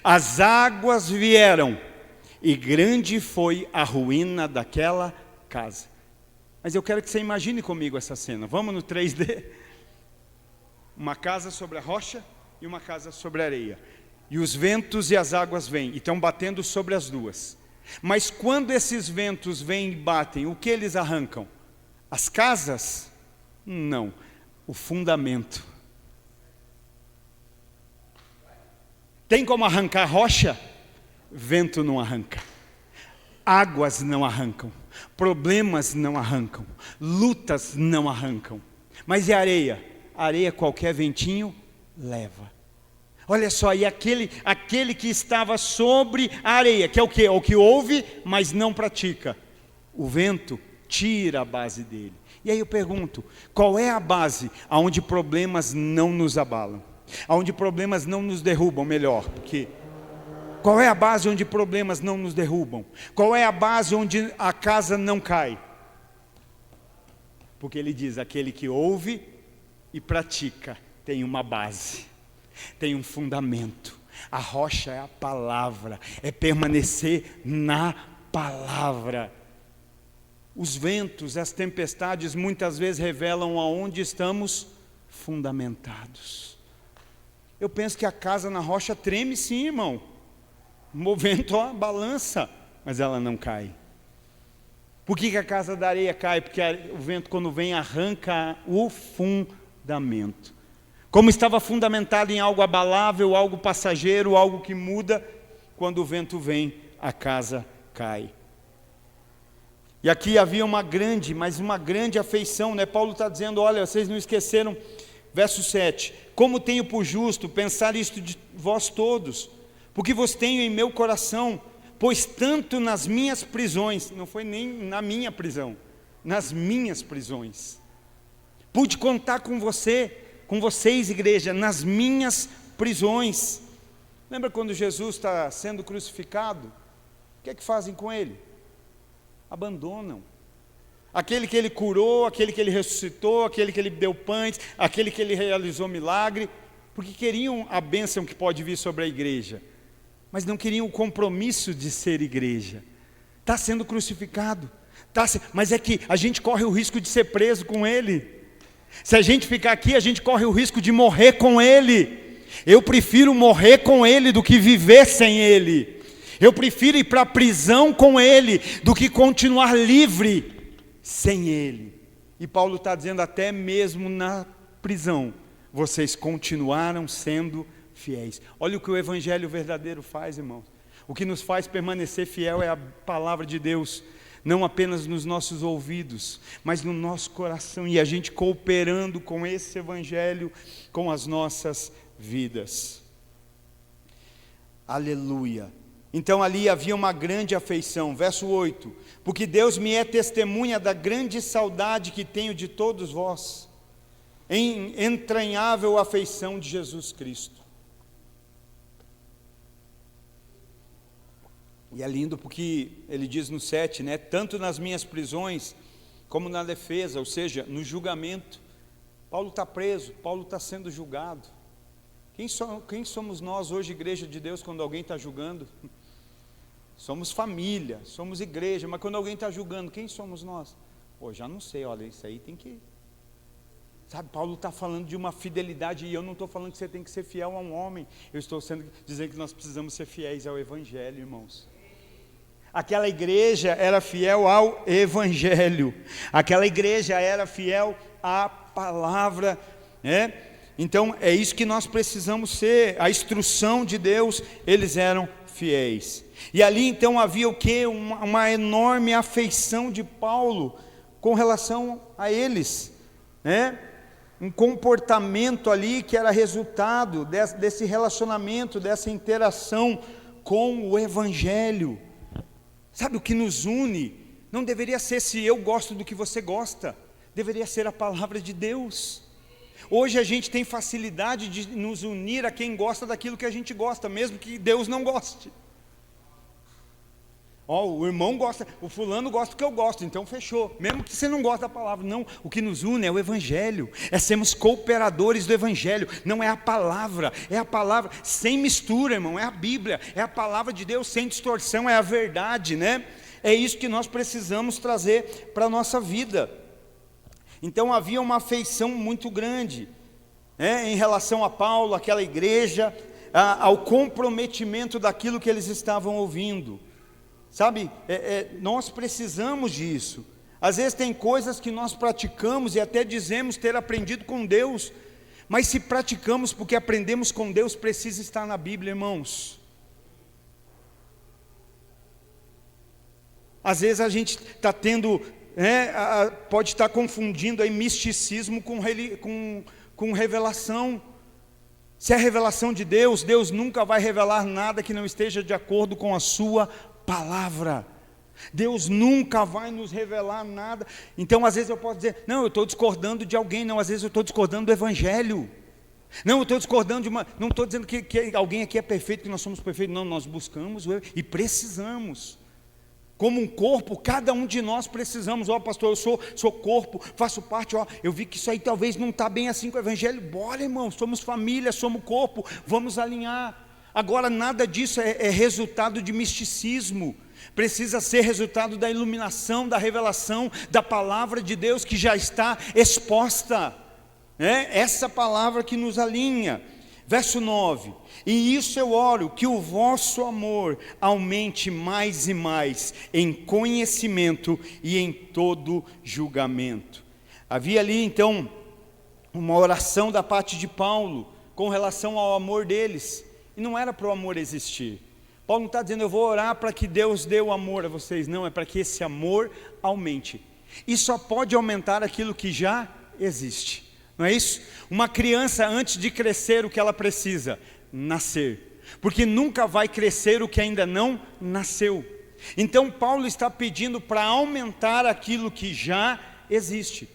As águas vieram, e grande foi a ruína daquela casa. Mas eu quero que você imagine comigo essa cena. Vamos no 3D? Uma casa sobre a rocha e uma casa sobre a areia. E os ventos e as águas vêm e estão batendo sobre as duas. Mas quando esses ventos vêm e batem, o que eles arrancam? As casas? Não, o fundamento. Tem como arrancar rocha? Vento não arranca. Águas não arrancam. Problemas não arrancam. Lutas não arrancam. Mas e a areia? A areia qualquer ventinho leva. Olha só, e aquele que estava sobre a areia, que é o quê? É o que ouve, mas não pratica. O vento tira a base dele. E aí eu pergunto, qual é a base aonde problemas não nos abalam? Aonde problemas não nos derrubam, melhor, porque qual é a base onde problemas não nos derrubam? Qual é a base onde a casa não cai? Porque ele diz, aquele que ouve e pratica tem uma base, tem um fundamento. A rocha é a palavra, é permanecer na palavra. Os ventos, as tempestades muitas vezes revelam aonde estamos fundamentados. Eu penso que a casa na rocha treme sim, irmão. O vento balança, mas ela não cai. Por que a casa da areia cai? Porque o vento quando vem arranca o fundamento. Como estava fundamentado em algo abalável, algo passageiro, algo que muda, quando o vento vem, a casa cai. E aqui havia uma grande afeição, né? Paulo está dizendo, olha, vocês não esqueceram, verso 7, como tenho por justo pensar isto de vós todos, porque vos tenho em meu coração, pois tanto nas minhas prisões, não foi nem na minha prisão, nas minhas prisões, pude contar com vocês, igreja, nas minhas prisões. Lembra quando Jesus está sendo crucificado? O que é que fazem com ele? Abandonam. Aquele que ele curou, aquele que ele ressuscitou, aquele que ele deu pães, aquele que ele realizou milagre, porque queriam a bênção que pode vir sobre a igreja, mas não queriam o compromisso de ser igreja. Está sendo crucificado, mas é que a gente corre o risco de ser preso com ele. Se a gente ficar aqui, a gente corre o risco de morrer com ele. Eu prefiro morrer com ele do que viver sem ele. Eu prefiro ir para a prisão com ele do que continuar livre sem ele. E Paulo está dizendo, até mesmo na prisão, vocês continuaram sendo fiéis. Olha o que o evangelho verdadeiro faz, irmãos. O que nos faz permanecer fiel é a palavra de Deus, não apenas nos nossos ouvidos, mas no nosso coração, e a gente cooperando com esse evangelho, com as nossas vidas. Aleluia. Então ali havia uma grande afeição, verso 8, porque Deus me é testemunha da grande saudade que tenho de todos vós, em entranhável afeição de Jesus Cristo. E é lindo porque ele diz no 7, né, tanto nas minhas prisões, como na defesa, ou seja, no julgamento. Paulo está preso, Paulo está sendo julgado. Quem somos nós hoje, igreja de Deus, quando alguém está julgando? Somos família, somos igreja, mas quando alguém está julgando, quem somos nós? Pô, já não sei, olha, isso aí tem que... Sabe, Paulo está falando de uma fidelidade, e eu não estou falando que você tem que ser fiel a um homem, eu estou dizendo que nós precisamos ser fiéis ao evangelho, irmãos. Aquela igreja era fiel ao evangelho, aquela igreja era fiel à palavra, né? Então é isso que nós precisamos ser, a instrução de Deus, eles eram fiéis. E ali então havia o quê? Uma enorme afeição de Paulo com relação a eles, né? Um comportamento ali que era resultado desse relacionamento, dessa interação com o evangelho. Sabe o que nos une? Não deveria ser se eu gosto do que você gosta, deveria ser a palavra de Deus. Hoje a gente tem facilidade de nos unir a quem gosta daquilo que a gente gosta, mesmo que Deus não goste. Ó, o irmão gosta, o fulano gosta do que eu gosto, então fechou. Mesmo que você não goste da palavra, não. O que nos une é o Evangelho, é sermos cooperadores do Evangelho. Não é a palavra sem mistura, irmão, é a Bíblia, é a palavra de Deus sem distorção, é a verdade, né? É isso que nós precisamos trazer para a nossa vida. Então havia uma afeição muito grande, em relação a Paulo, aquela igreja, ao comprometimento daquilo que eles estavam ouvindo. Sabe, nós precisamos disso. Às vezes tem coisas que nós praticamos e até dizemos ter aprendido com Deus, mas se praticamos porque aprendemos com Deus, precisa estar na Bíblia, irmãos. Às vezes a gente está tendo, pode estar confundindo aí misticismo com revelação. Se é revelação de Deus, Deus nunca vai revelar nada que não esteja de acordo com a sua palavra. Deus nunca vai nos revelar nada. Então às vezes eu posso dizer, não, eu estou discordando de alguém. Não, às vezes eu estou discordando do Evangelho. Não, eu estou discordando não estou dizendo que alguém aqui é perfeito, que nós somos perfeitos. Não, nós buscamos e precisamos. Como um corpo, cada um de nós precisamos. Ó, pastor, eu sou corpo, faço parte. Ó, eu vi que isso aí talvez não está bem assim com o Evangelho. Bora, irmão, somos família, somos corpo, vamos alinhar. Agora, nada disso é resultado de misticismo. Precisa ser resultado da iluminação, da revelação, da palavra de Deus que já está exposta. Essa palavra que nos alinha. Verso 9: e isso eu oro, que o vosso amor aumente mais e mais em conhecimento e em todo julgamento. Havia ali então uma oração da parte de Paulo com relação ao amor deles, e não era para o amor existir. Paulo não está dizendo, eu vou orar para que Deus dê o amor a vocês, não, é para que esse amor aumente, e só pode aumentar aquilo que já existe. Não é isso? Uma criança, antes de crescer, o que ela precisa? Nascer. Porque nunca vai crescer o que ainda não nasceu. Então Paulo está pedindo para aumentar aquilo que já existe.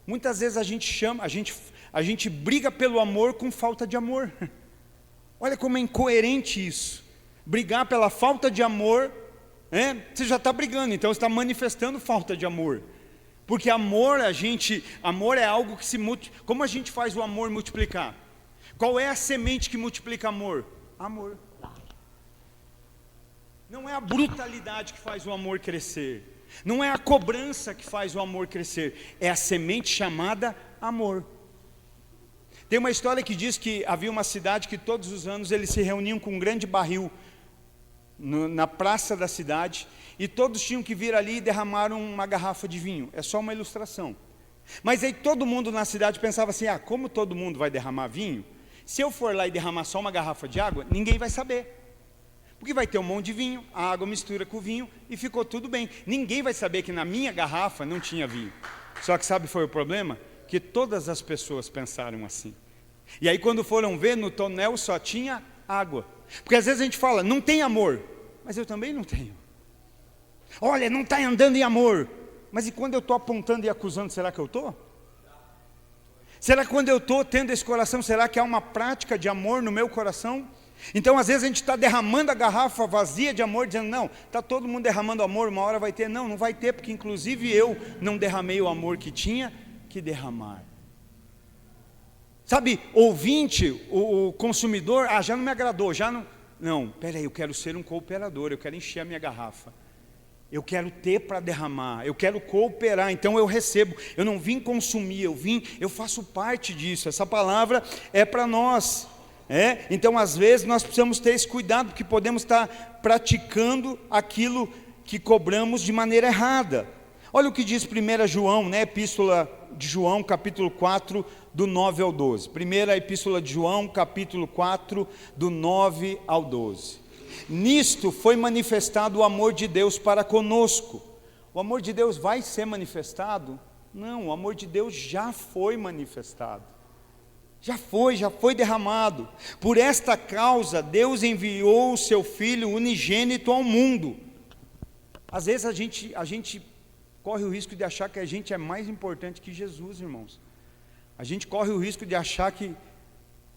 Muitas vezes a gente briga pelo amor com falta de amor. Olha como é incoerente isso. Brigar pela falta de amor, você já está brigando, então você está manifestando falta de amor. Porque amor é algo que se multiplica. Como a gente faz o amor multiplicar? Qual é a semente que multiplica amor? Amor. Não é a brutalidade que faz o amor crescer. Não é a cobrança que faz o amor crescer. É a semente chamada amor. Tem uma história que diz que havia uma cidade que todos os anos eles se reuniam com um grande barril na praça da cidade, e todos tinham que vir ali e derramar uma garrafa de vinho. É só uma ilustração. Mas aí todo mundo na cidade pensava assim, como todo mundo vai derramar vinho, se eu for lá e derramar só uma garrafa de água, ninguém vai saber. Porque vai ter um monte de vinho, a água mistura com o vinho e ficou tudo bem. Ninguém vai saber que na minha garrafa não tinha vinho. Só que sabe foi o problema? Que todas as pessoas pensaram assim. E aí quando foram ver, no tonel só tinha água. Porque às vezes a gente fala, não tem amor, mas eu também não tenho. Olha, não está andando em amor, mas e quando eu estou apontando e acusando, será que eu estou? Será que quando eu estou tendo esse coração, será que há uma prática de amor no meu coração? Então às vezes a gente está derramando a garrafa vazia de amor, dizendo, não, está todo mundo derramando amor, uma hora vai ter. Não, não vai ter, porque inclusive eu não derramei o amor que tinha que derramar. Sabe, ouvinte, o consumidor, já não me agradou, já não, peraí, eu quero ser um cooperador, eu quero encher a minha garrafa, eu quero ter para derramar, eu quero cooperar, então eu recebo, eu não vim consumir, eu faço parte disso. Essa palavra é para nós, então às vezes nós precisamos ter esse cuidado, porque podemos estar praticando aquilo que cobramos de maneira errada. Olha o que diz 1 João, Epístola de João, capítulo 4, do 9 ao 12. Primeira Epístola de João, capítulo 4, do 9 ao 12. Nisto foi manifestado o amor de Deus para conosco. O amor de Deus vai ser manifestado? Não, o amor de Deus já foi manifestado. Já foi derramado. Por esta causa, Deus enviou o seu Filho unigênito ao mundo. Às vezes a gente corre o risco de achar que a gente é mais importante que Jesus, irmãos. A gente corre o risco de achar que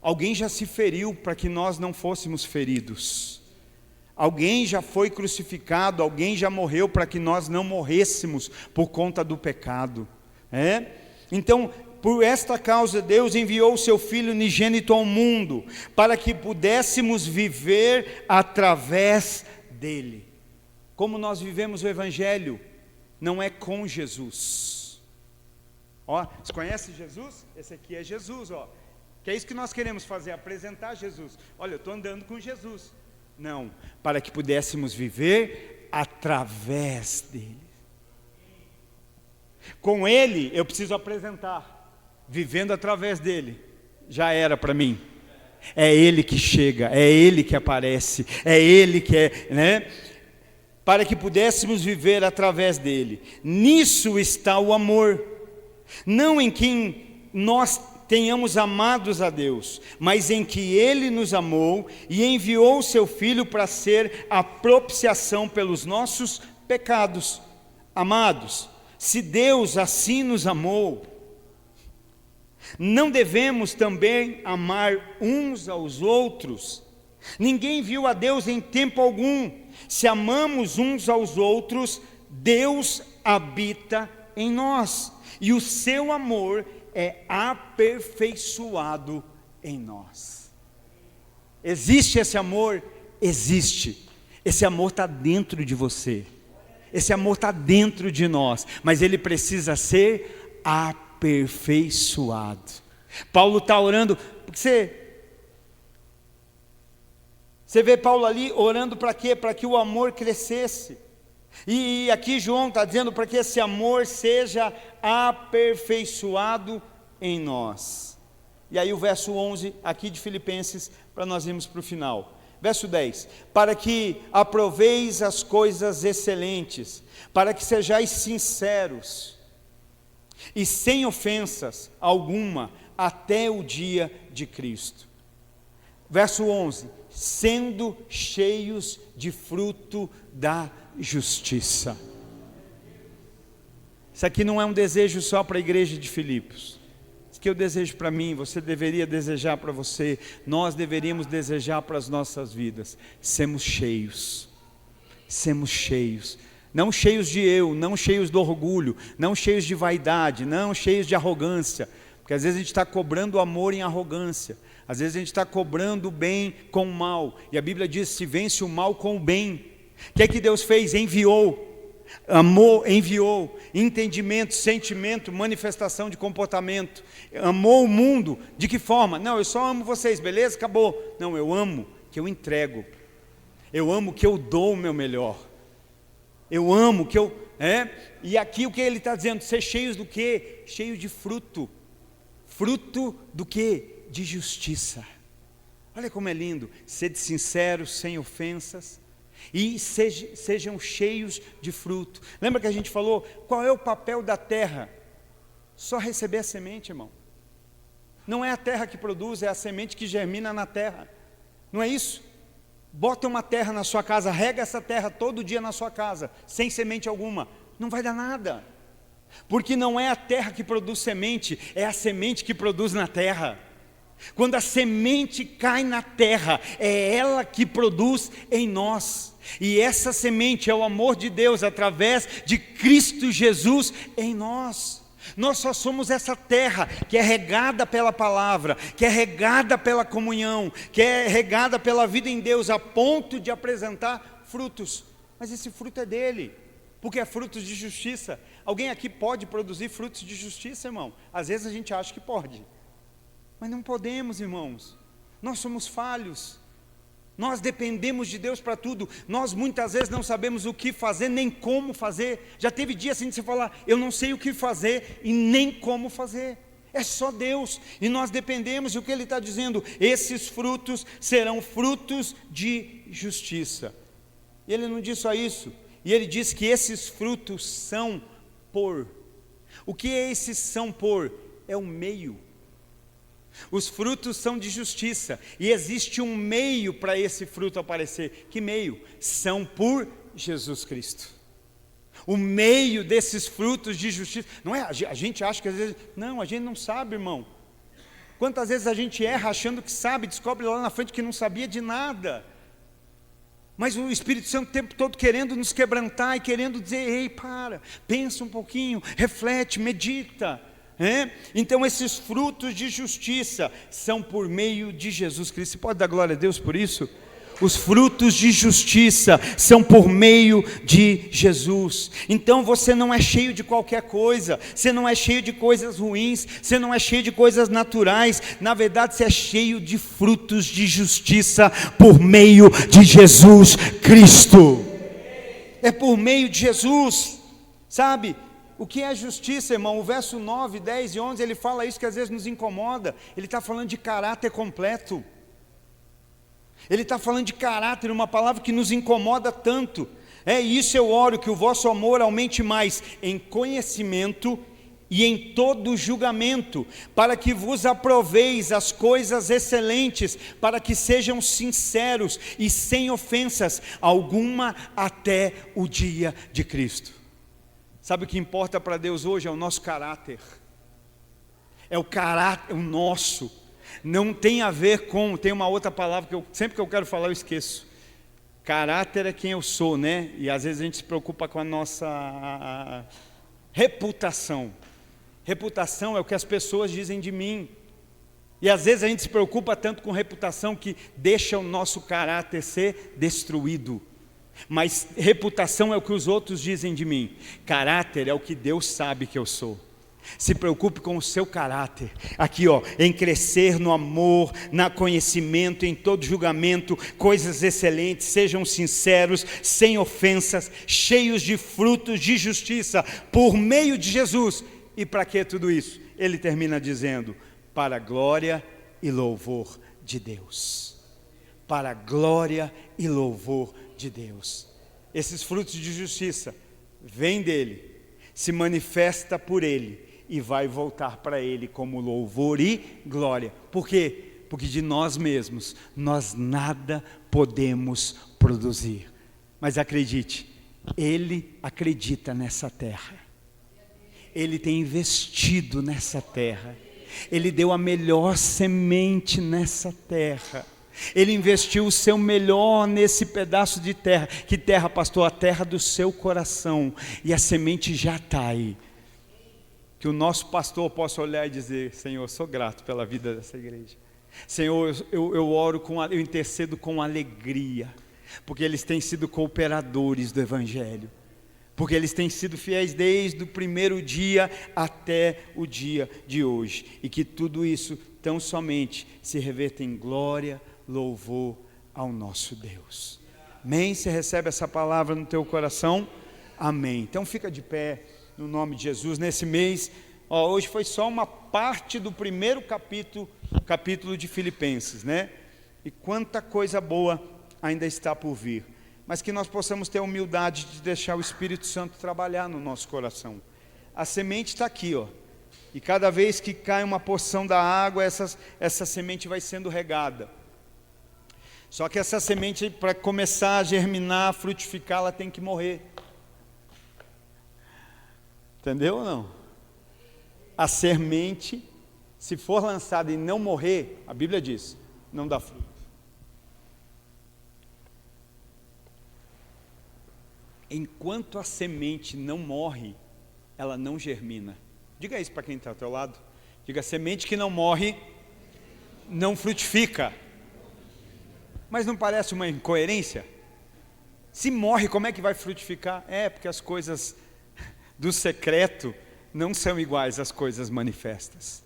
alguém já se feriu para que nós não fôssemos feridos. Alguém já foi crucificado, alguém já morreu para que nós não morrêssemos por conta do pecado. Então, por esta causa, Deus enviou o seu Filho unigênito ao mundo, para que pudéssemos viver através dele. Como nós vivemos o Evangelho? Não é com Jesus. Você conhece Jesus? Esse aqui é Jesus, que é isso que nós queremos fazer, apresentar Jesus. Olha, eu estou andando com Jesus. Não, para que pudéssemos viver através dele. Com ele eu preciso apresentar, vivendo através dele, já era para mim. É ele que chega, é ele que aparece, é ele que para que pudéssemos viver através dele. Nisso está o amor, não em quem nós tenhamos amados a Deus, mas em que ele nos amou e enviou o seu Filho para ser a propiciação pelos nossos pecados. Amados, se Deus assim nos amou, não devemos também amar uns aos outros? Ninguém viu a Deus em tempo algum. Se amamos uns aos outros, Deus habita em nós, e o seu amor é aperfeiçoado em nós. Existe esse amor? Existe. Esse amor está dentro de você. Esse amor está dentro de nós, mas ele precisa ser aperfeiçoado. Paulo está orando, porque você vê Paulo ali orando para quê? Para que o amor crescesse. E aqui João está dizendo para que esse amor seja aperfeiçoado em nós. E aí o verso 11 aqui de Filipenses, para nós irmos para o final. Verso 10, para que aproveis as coisas excelentes, para que sejais sinceros e sem ofensas alguma até o dia de Cristo. Verso 11, sendo cheios de fruto da justiça. Isso aqui não é um desejo só para a igreja de Filipos. Isso que eu desejo para mim, você deveria desejar para você, nós deveríamos desejar para as nossas vidas. Sermos cheios, não cheios de eu, não cheios de orgulho, não cheios de vaidade, não cheios de arrogância, porque às vezes a gente está cobrando o amor em arrogância, às vezes a gente está cobrando o bem com o mal, e a Bíblia diz, se vence o mal com o bem. O que é que Deus fez? Enviou, amou, enviou, entendimento, sentimento, manifestação de comportamento, amou o mundo, de que forma? Não, eu só amo vocês, beleza? Acabou. Não, eu amo que eu entrego, eu amo que eu dou o meu melhor, eu amo que eu, e aqui o que ele está dizendo? Ser cheios do quê? Cheios de fruto, fruto do quê? De justiça. Olha como é lindo, sede sinceros, sem ofensas, e sejam cheios de fruto. Lembra que a gente falou, qual é o papel da terra? Só receber a semente, irmão. Não é a terra que produz, é a semente que germina na terra. Não é isso? Bota uma terra na sua casa, rega essa terra todo dia na sua casa, sem semente alguma, não vai dar nada. Porque não é a terra que produz semente, é a semente que produz na terra. Quando a semente cai na terra, é ela que produz em nós. E essa semente é o amor de Deus através de Cristo Jesus em nós. Nós só somos essa terra que é regada pela palavra, que é regada pela comunhão, que é regada pela vida em Deus, a ponto de apresentar frutos. Mas esse fruto é dele, porque é frutos de justiça. Alguém aqui pode produzir frutos de justiça, irmão? Às vezes a gente acha que pode, mas não podemos, irmãos. Nós somos falhos, nós dependemos de Deus para tudo. Nós muitas vezes não sabemos o que fazer, nem como fazer. Já teve dia assim de você falar, eu não sei o que fazer e nem como fazer. É só Deus, e nós dependemos. E o que ele está dizendo? Esses frutos serão frutos de justiça. E ele não diz só isso, e ele diz que esses frutos são por. O que é esses são por? É o meio. Os frutos são de justiça, e existe um meio para esse fruto aparecer. Que meio? São por Jesus Cristo. O meio desses frutos de justiça, não é, a gente acha que às vezes, não, a gente não sabe, irmão. Quantas vezes a gente erra achando que sabe, descobre lá na frente que não sabia de nada. Mas o Espírito Santo o tempo todo querendo nos quebrantar e querendo dizer, ei, pensa um pouquinho, reflete, medita. Então esses frutos de justiça são por meio de Jesus Cristo. Você pode dar glória a Deus por isso? Os frutos de justiça são por meio de Jesus. Então você não é cheio de qualquer coisa, você não é cheio de coisas ruins, você não é cheio de coisas naturais. Na verdade você é cheio de frutos de justiça por meio de Jesus Cristo. É por meio de Jesus, sabe? O que é justiça, irmão? O verso 9, 10 e 11, ele fala isso que às vezes nos incomoda. Ele está falando de caráter completo. Ele está falando de caráter, uma palavra que nos incomoda tanto. Isso eu oro, que o vosso amor aumente mais em conhecimento e em todo julgamento, para que vos aproveis as coisas excelentes, para que sejam sinceros e sem ofensas alguma até o dia de Cristo. Sabe o que importa para Deus hoje? É o nosso caráter. É o caráter, o nosso. Não tem a ver com, tem uma outra palavra que sempre que eu quero falar eu esqueço. Caráter é quem eu sou, né? E às vezes a gente se preocupa com a nossa reputação. Reputação é o que as pessoas dizem de mim. E às vezes a gente se preocupa tanto com reputação que deixa o nosso caráter ser destruído. Mas reputação é o que os outros dizem de mim. Caráter é o que Deus sabe que eu sou. Se preocupe com o seu caráter. Aqui em crescer no amor, no conhecimento, em todo julgamento, coisas excelentes, sejam sinceros, sem ofensas, cheios de frutos de justiça, por meio de Jesus. E para que tudo isso? Ele termina dizendo, para a glória e louvor de Deus. Para a glória e louvor de Deus. Esses frutos de justiça vêm dele, se manifesta por ele e vai voltar para ele como louvor e glória. Por quê? Porque de nós mesmos nós nada podemos produzir. Mas acredite, ele acredita nessa terra. Ele tem investido nessa terra. Ele deu a melhor semente nessa terra. Ele investiu o seu melhor nesse pedaço de terra. Que terra, pastor? A terra do seu coração. E a semente já está aí. Que o nosso pastor possa olhar e dizer, Senhor, sou grato pela vida dessa igreja. Senhor, eu oro, eu intercedo com alegria. Porque eles têm sido cooperadores do Evangelho. Porque eles têm sido fiéis desde o primeiro dia até o dia de hoje. E que tudo isso tão somente se reverta em glória, louvor ao nosso Deus. Amém? Você recebe essa palavra no teu coração? Amém. Então fica de pé no nome de Jesus. Nesse mês, hoje foi só uma parte do primeiro capítulo de Filipenses, né? E quanta coisa boa ainda está por vir. Mas que nós possamos ter a humildade de deixar o Espírito Santo trabalhar no nosso coração. A semente está aqui, e cada vez que cai uma porção da água, essa semente vai sendo regada. Só que essa semente, para começar a germinar, a frutificar, ela tem que morrer. Entendeu ou não? A semente, se for lançada e não morrer, a Bíblia diz, não dá fruto. Enquanto a semente não morre, ela não germina. Diga isso para quem está ao teu lado. Diga, semente que não morre, não frutifica. Mas não parece uma incoerência? Se morre, como é que vai frutificar? Porque as coisas do secreto não são iguais às coisas manifestas.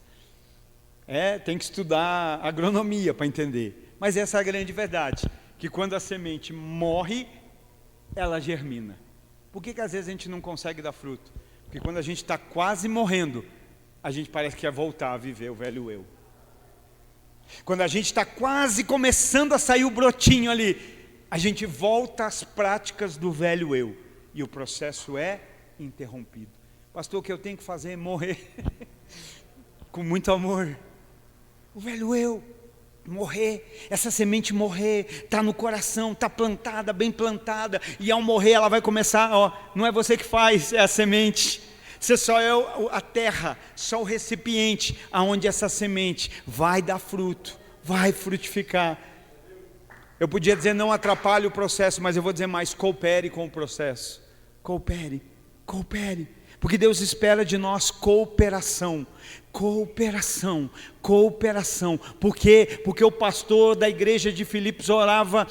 Tem que estudar agronomia para entender. Mas essa é a grande verdade, que quando a semente morre, ela germina. Por que às vezes a gente não consegue dar fruto? Porque quando a gente está quase morrendo, a gente parece que quer voltar a viver o velho eu. Quando a gente está quase começando a sair o brotinho ali, a gente volta às práticas do velho eu. E o processo é interrompido. Pastor, o que eu tenho que fazer é morrer. Com muito amor. O velho eu. Morrer, essa semente morrer, está no coração, está plantada, bem plantada, e ao morrer ela vai começar, não é você que faz, é a semente, você só é a terra, só o recipiente, aonde essa semente vai dar fruto, vai frutificar. Eu podia dizer não atrapalhe o processo, mas eu vou dizer mais, coopere com o processo. Coopere, coopere. Porque Deus espera de nós cooperação. Cooperação, cooperação. Por quê? Porque o pastor da igreja de Filipos orava,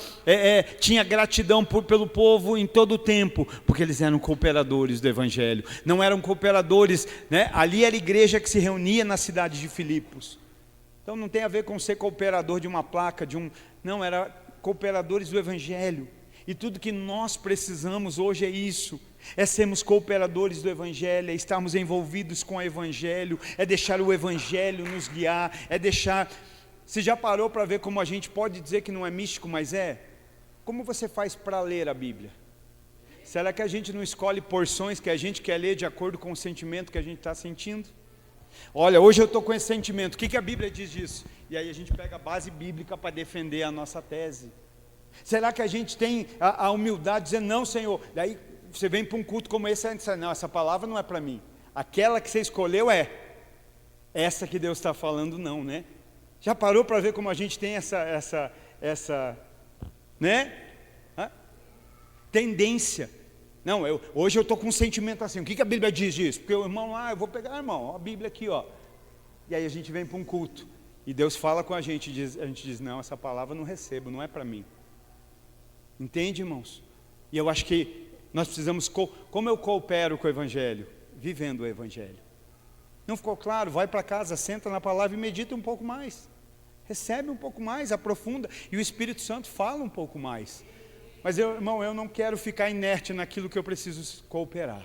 tinha gratidão pelo povo em todo o tempo, porque eles eram cooperadores do evangelho. Não eram cooperadores, né? Ali era a igreja que se reunia na cidade de Filipos. Então não tem a ver com ser cooperador de uma placa, não, era cooperadores do evangelho. E tudo que nós precisamos hoje é isso, é sermos cooperadores do evangelho, é estarmos envolvidos com o evangelho, é deixar o evangelho nos guiar, é deixar... Você já parou para ver como a gente pode dizer que não é místico, mas é? Como você faz para ler a Bíblia? Será que a gente não escolhe porções que a gente quer ler de acordo com o sentimento que a gente está sentindo? Olha, hoje eu estou com esse sentimento, o que a Bíblia diz disso? E aí a gente pega a base bíblica para defender a nossa tese. Será que a gente tem a humildade de dizer, não, Senhor, daí você vem para um culto como esse, e diz, não, essa palavra não é para mim, aquela que você escolheu essa que Deus está falando não, né? Já parou para ver como a gente tem essa né? Tendência. Não, hoje eu estou com um sentimento assim, o que a Bíblia diz disso? Porque o irmão lá, eu vou pegar, irmão, ó, a Bíblia aqui, ó. E aí a gente vem para um culto, e Deus fala com a gente diz, não, essa palavra eu não recebo, não é para mim. Entende, irmãos? E eu acho que nós precisamos, como eu coopero com o evangelho? Vivendo o evangelho. Não ficou claro? Vai para casa, senta na palavra e medita um pouco mais. Recebe um pouco mais, aprofunda, e o Espírito Santo fala um pouco mais. Mas irmão, eu não quero ficar inerte naquilo que eu preciso cooperar.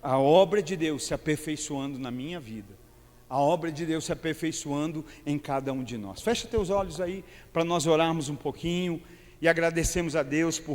A obra de Deus se aperfeiçoando na minha vida. A obra de Deus se aperfeiçoando em cada um de nós. Fecha teus olhos aí, para nós orarmos um pouquinho, e agradecemos a Deus por